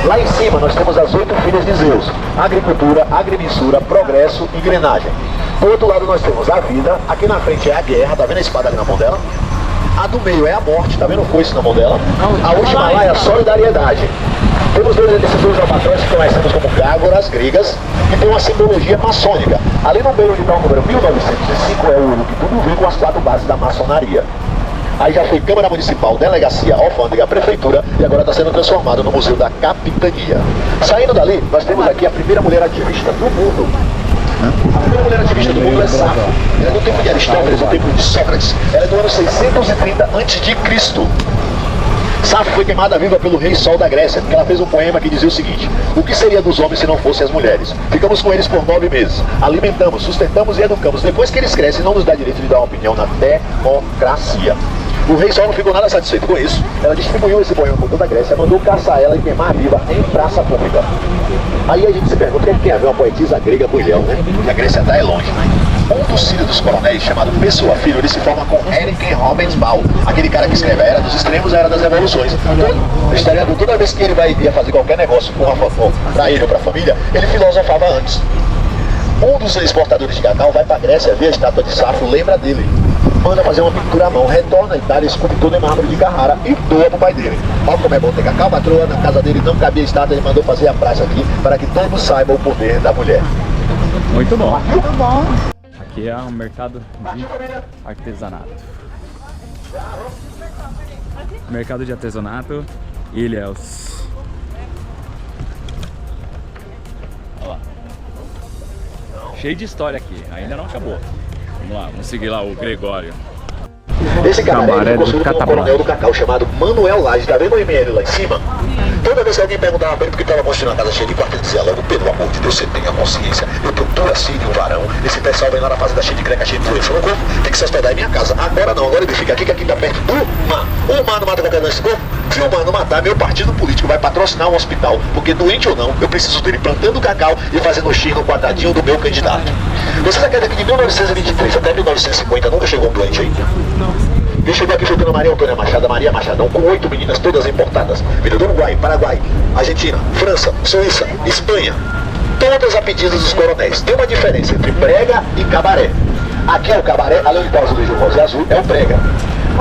Lá em cima nós temos as 8 filhas de Zeus: agricultura, agrimensura, progresso e engrenagem. Do outro lado nós temos a vida, aqui na frente é a guerra, tá vendo a espada ali na mão dela? A do meio é a morte, tá vendo o foice na mão dela? A última lá é a solidariedade. Temos esses 2 albatrões que conhecemos como gágoras gregas, que tem uma simbologia maçônica. Ali no meio onde está o número 1905 é o ouro, que tudo vem com as 4 bases da maçonaria. Aí já foi Câmara Municipal, Delegacia, Alfândega, Prefeitura e agora está sendo transformado no Museu da Capitania. Saindo dali, nós temos aqui a primeira mulher ativista do mundo. A primeira mulher ativista do mundo é Safo. Ela é do tempo de Aristóteles, do tempo de Sócrates. Ela é do ano 630 a.C. Safo foi queimada viva pelo rei Sol da Grécia, porque ela fez um poema que dizia o seguinte: o que seria dos homens se não fossem as mulheres? Ficamos com eles por 9 meses, alimentamos, sustentamos e educamos. Depois que eles crescem, não nos dá direito de dar uma opinião na democracia. O rei Sol não ficou nada satisfeito com isso. Ela distribuiu esse poema por toda a Grécia, mandou caçar ela e queimar viva em praça pública. Aí a gente se pergunta o que tem a ver uma poetisa grega com Ilhéus, né? Que a Grécia está longe. Um dos filhos dos coronéis, chamado Pessoa Filho, ele se forma com Eric Robensbau, aquele cara que escreve a Era dos Extremos, a Era das Revoluções. O historiador, toda vez que ele ia fazer qualquer negócio para ele ou para a família, ele filosofava antes. Um dos exportadores de cacau vai para a Grécia, vê a estátua de Safo, lembra dele. Manda fazer uma pintura à mão, retorna à Itália, esculpe tudo em mármore de Carrara e doa pro pai dele. Olha como é bom ter cacau, patroa, na casa dele não cabia estátua, ele mandou fazer a praça aqui para que todos saibam o poder da mulher. Muito bom. Muito bom. Aqui é um mercado de artesanato. Mercado de artesanato, Ilhéus. Olha lá. cheio de história aqui, ainda não acabou. Vamos lá, vamos seguir lá o Gregório. Esse cabaré Cabaré foi do construído por um Catapá. coronel do Cacau chamado Manuel Laje. Tá vendo o ML lá em cima? Toda vez que alguém perguntava pra ele porque estava construindo uma casa cheia de quarto, ele dizia logo: pelo amor de Deus, você tenha consciência. Eu tenho toda Síria e um varão. Esse pessoal vem lá na fazenda cheia de creca, cheia de influência. Eu não tem que se hospedar em minha casa. Agora não, agora ele fica aqui, que aqui tá perto do mar. O mar não mata qualquer doença. Se o mar não matar, meu partido político vai patrocinar um hospital. Porque doente ou não, eu preciso dele plantando cacau e fazendo X no quadradinho do meu candidato. Vocês acreditam que de 1923 até 1950 nunca chegou um doente aí? Ele chegou aqui jogando Maria Antônia Machado, Maria Machadão, com 8 meninas, todas importadas. Vindo do Uruguai, Paraguai, Argentina, França, Suíça, Espanha. Todas a pedidos dos coronéis. Tem uma diferença entre prega e cabaré. Aqui é o cabaré, ali onde está o azulejo rosa e azul, é o prega.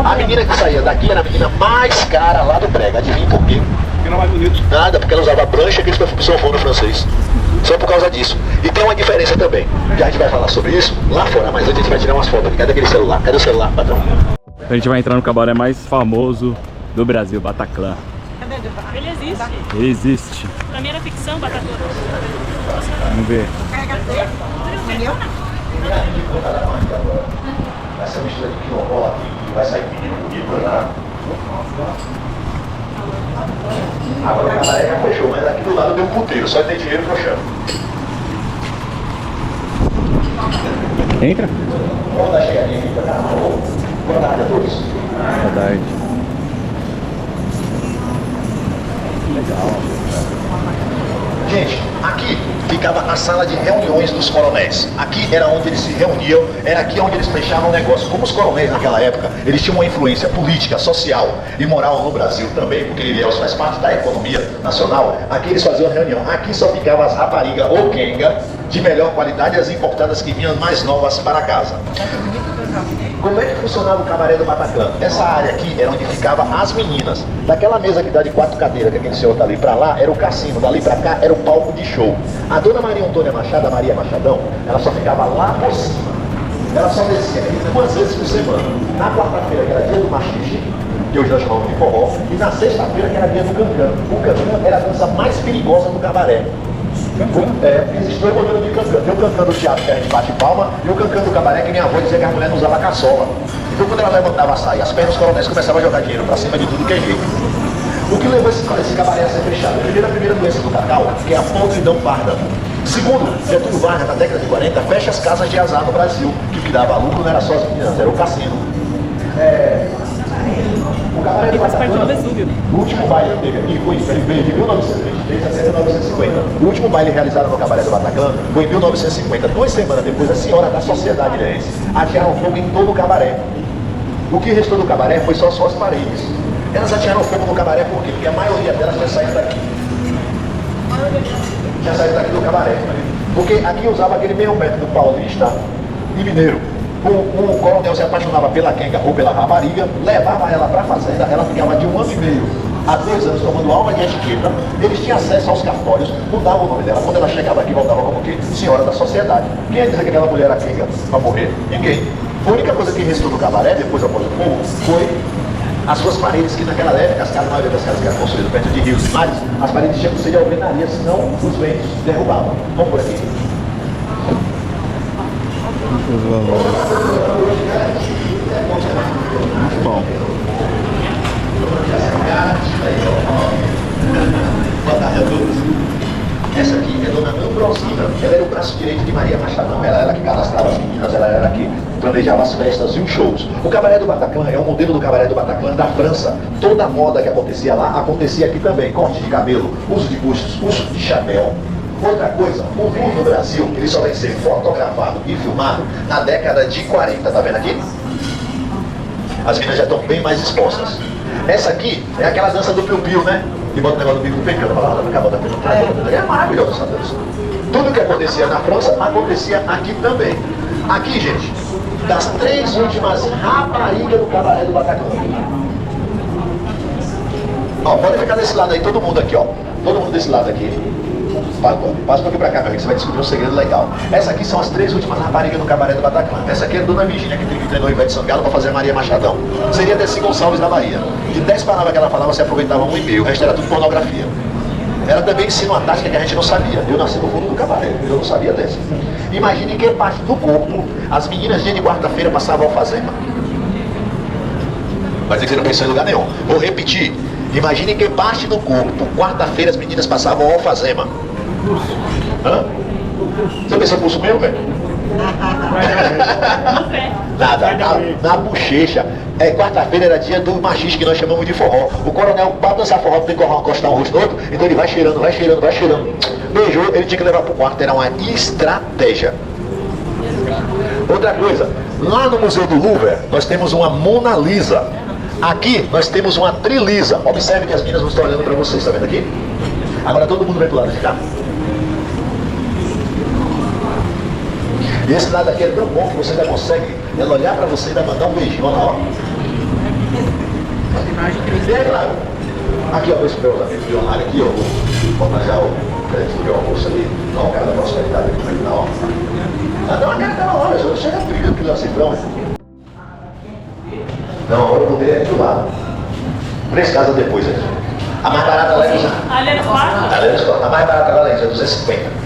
A menina que saía daqui era a menina mais cara lá do prega. Adivinha por quê? Porque não é mais bonito. Nada, porque ela usava brancha que eles são no francês. Só por causa disso. E tem uma diferença também, que a gente vai falar sobre isso lá fora, mas antes a gente vai tirar umas fotos aqui. Cadê aquele celular? Cadê o celular, patrão? A gente vai entrar no cabaré mais famoso do Brasil, Bataclan. Ele existe. Ele existe. Pra mim era ficção, Bataclan. Vamos ver. Essa mistura de quilombola aqui, vai sair menino bonito, né? Agora o cabaré já fechou, mas aqui do lado tem um puteiro, só tem dinheiro frouxando. Entra. Vamos dar chegadinha aqui pra cá. Boa tarde a todos. Boa tarde. Gente, aqui ficava a sala de reuniões dos coronéis. Aqui era onde eles se reuniam, era aqui onde eles fechavam o negócio. Como os coronéis naquela época, eles tinham uma influência política, social e moral no Brasil também, porque Ilhéus faz parte da economia nacional, aqui eles faziam reunião. Aqui só ficavam as raparigas ou quenga de melhor qualidade, as importadas que vinham mais novas para casa. Como é que funcionava o cabaré do Bataclan? Essa área aqui era onde ficavam as meninas. Daquela mesa que dá de 4 cadeiras, que aquele senhor tá ali pra lá, era o cassino. Dali pra cá era o palco de show. A dona Maria Antônia Machado, a Maria Machadão, ela só ficava lá por cima. Ela só descia aqui 2 vezes por semana. Na quarta-feira, que era dia do machixe, que hoje nós chamamos de forró, e na sexta-feira, que era dia do cancã. O cancã era a dança mais perigosa do cabaré. Existem 2 modelos de cancã. Tem o cancã do teatro que a gente bate palma e o cancã do cabaré que minha avó dizia que a mulher não usava caçola. Então quando ela levantava a saia, as pernas coronéis começavam a jogar dinheiro pra cima de tudo que é jeito. O que levou esse cabaré a ser fechado? Primeiro, a primeira doença do cacau, que é a podridão parda. Segundo, Getúlio Vargas, na década de 40, fecha as casas de azar no Brasil, que o que dava lucro não era só as meninas, era o cassino. O cabaré do Bataclan, o último baile que teve aqui foi de 1923 até 1950. O último baile realizado no cabaré do Bataclan foi em 1950. 2 semanas depois, a senhora da sociedade ilhéense atearam fogo em todo o cabaré. O que restou do cabaré foi só as paredes. Elas atearam fogo no cabaré por quê? Porque a maioria delas tinha saído daqui. Tinha saído daqui do cabaré. Porque aqui usava aquele mesmo método paulista e mineiro. O coronel se apaixonava pela quenga ou pela rapariga, levava ela para a fazenda, ela ficava de 1 ano e meio a 2 anos tomando aula de etiqueta, eles tinham acesso aos cartórios, mudavam o nome dela. Quando ela chegava aqui, voltava como que senhora da sociedade. Quem ia dizer que aquela mulher era quenga para morrer? Ninguém. A única coisa que restou do cabaré, depois após o fogo, foi as suas paredes, que naquela época, a maioria das casas que eram construídas perto de rios e mares, as paredes tinham que ser de alvenaria, senão os ventos derrubavam. Vamos por aqui. Muito bom. Boa tarde a todos. Essa aqui é Dona Ambrosina. Ela era o braço direito de Maria Machadão. Ela era que cadastrava as meninas, ela era que planejava as festas e os shows. O cabaré do Bataclan é o modelo do cabaré do Bataclan da França. Toda a moda que acontecia lá, acontecia aqui também. Corte de cabelo, uso de buços, uso de chapéu. Outra coisa, o mundo no Brasil, ele só vai ser fotografado e filmado na década de 40, tá vendo aqui? As meninas já estão bem mais expostas. Essa aqui é aquela dança do piu-piu, né? Que bota o negócio do bico pegando, ela acaba é maravilhosa essa dança. Tudo que acontecia na França, acontecia aqui também. Aqui, gente, das 3 últimas raparigas do cabaré do Bataclan. Ó, pode ficar desse lado aí, todo mundo aqui, ó. Todo mundo desse lado aqui. Passa um pouquinho pra cá, meu amigo, você vai descobrir um segredo legal. Essa aqui são as 3 últimas raparigas do cabaré do Bataclan. Essa aqui é a Dona Virgínia, que treinou o Ivete Sangalo pra fazer a Maria Machadão. Seria Desci Gonçalves da Bahia. De 10 palavras que ela falava, você aproveitava 1,5. O resto era tudo pornografia. Ela também ensina uma tática que a gente não sabia. Eu nasci no fundo do cabaré, eu não sabia dessa. Imagine que parte do corpo as meninas dia de quarta-feira passavam alfazema. Vai dizer que você não pensou em lugar nenhum. Vou repetir. Imagine que parte do corpo, quarta-feira as meninas passavam alfazema. Hã? Você pensou curso meu, velho? Nada, na bochecha. Quarta-feira era dia do machista que nós chamamos de forró. O coronel, para dançar forró, tem que encostar um rosto no outro, então ele vai cheirando, vai cheirando, vai cheirando. Beijou, ele tinha que levar pro quarto, era uma estratégia. Outra coisa, lá no Museu do Louvre, nós temos uma Mona Lisa. Aqui, nós temos uma Trilisa. Observe que as meninas não estão olhando para vocês, tá vendo aqui? Agora todo mundo vem pro lado de cá. E esse lado aqui é tão bom que você ainda consegue ela olhar pra você e ainda mandar um beijinho, olha lá, ó. E é claro, aqui ó, esse meu milionário aqui, ó, vou fazer o crédito de almoço ali, não, o cara da prosperidade aqui, como é que tá, ó. Dá uma cara da hora, já chega a trilha aqui lá, cifrão. Não, agora eu vou ver aqui do lado. 3 casas depois aqui. A mais barata lá é 200. Ali é no quarto? A mais barata lá é 250.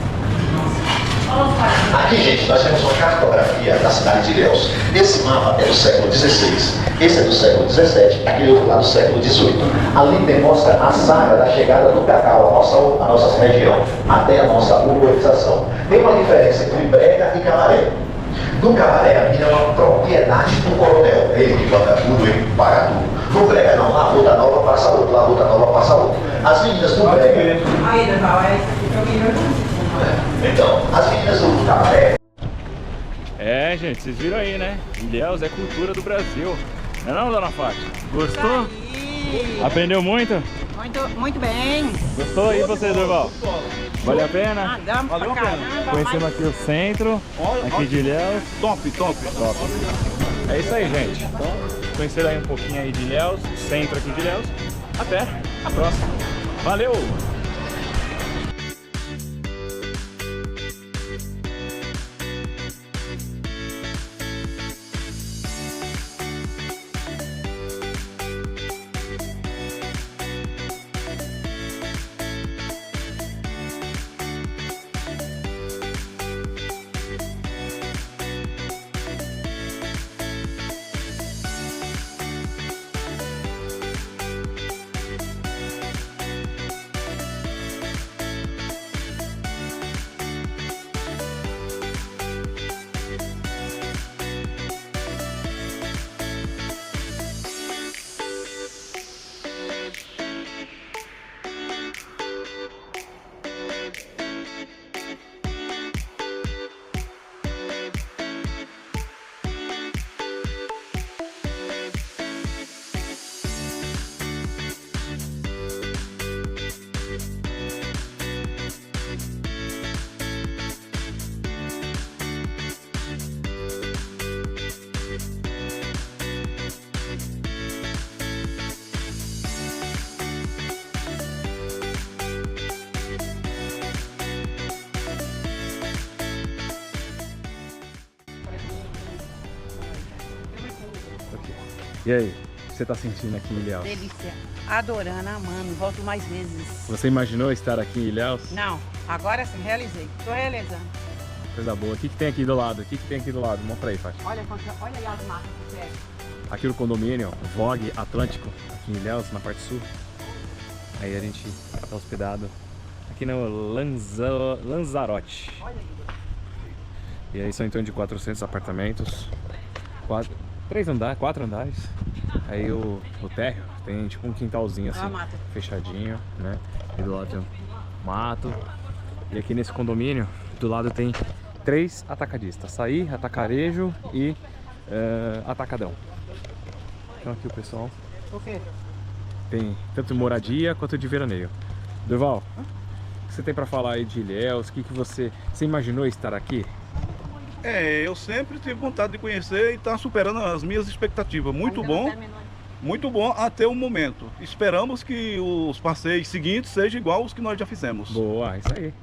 Aqui, gente, nós temos uma cartografia da cidade de Ilhéus. Esse mapa é do século XVI, esse é do século XVII, aquele outro lá do século XVIII. Ali demonstra a saga da chegada do cacau à nossa região, até a nossa urbanização. Tem uma diferença entre brega e cabaré. No cabaré, a mina é uma propriedade do coronel. Ele que banca tudo, ele que paga tudo. No brega não, lá a Ruta Nova passa outro, lá a Ruta Nova passa outro. As meninas do brega... Então, as meninas do cabaré... É, gente, vocês viram aí, né? Ilhéus é cultura do Brasil. Não é não, dona Fátima? Gostou? Aprendeu muito? Muito bem. Gostou? E você, Durval? Vale a pena? Valeu a pena. Conhecemos aqui o centro, aqui de Ilhéus. Top. É isso aí, gente. Então, conheceram aí um pouquinho aí de Ilhéus, centro aqui de Ilhéus. Até a próxima. Valeu! E aí, o que você tá sentindo aqui em Ilhéus? Delícia. Adorando, amando. Volto mais vezes. Você imaginou estar aqui em Ilhéus? Não, agora sim, realizei. Tô realizando. Coisa boa. O que tem aqui do lado? Mostra aí, Fátima. Olha aí as marcas que tem. Aqui no condomínio, Vogue Atlântico, aqui em Ilhéus, na parte sul. Aí a gente tá hospedado aqui no Lanzarote. E aí são em torno de 400 apartamentos. 4 andares. Aí o térreo tem tipo um quintalzinho assim, fechadinho, né? E do lado tem um mato. E aqui nesse condomínio, do lado tem 3 atacadistas: Açaí, Atacarejo e Atacadão. Então aqui o pessoal tem tanto moradia quanto de veraneio. Durval, o que você tem pra falar aí de Ilhéus? O que você imaginou estar aqui? Eu sempre tive vontade de conhecer e está superando as minhas expectativas. Muito bom até o momento. Esperamos que os passeios seguintes sejam igual aos que nós já fizemos. Boa, isso aí.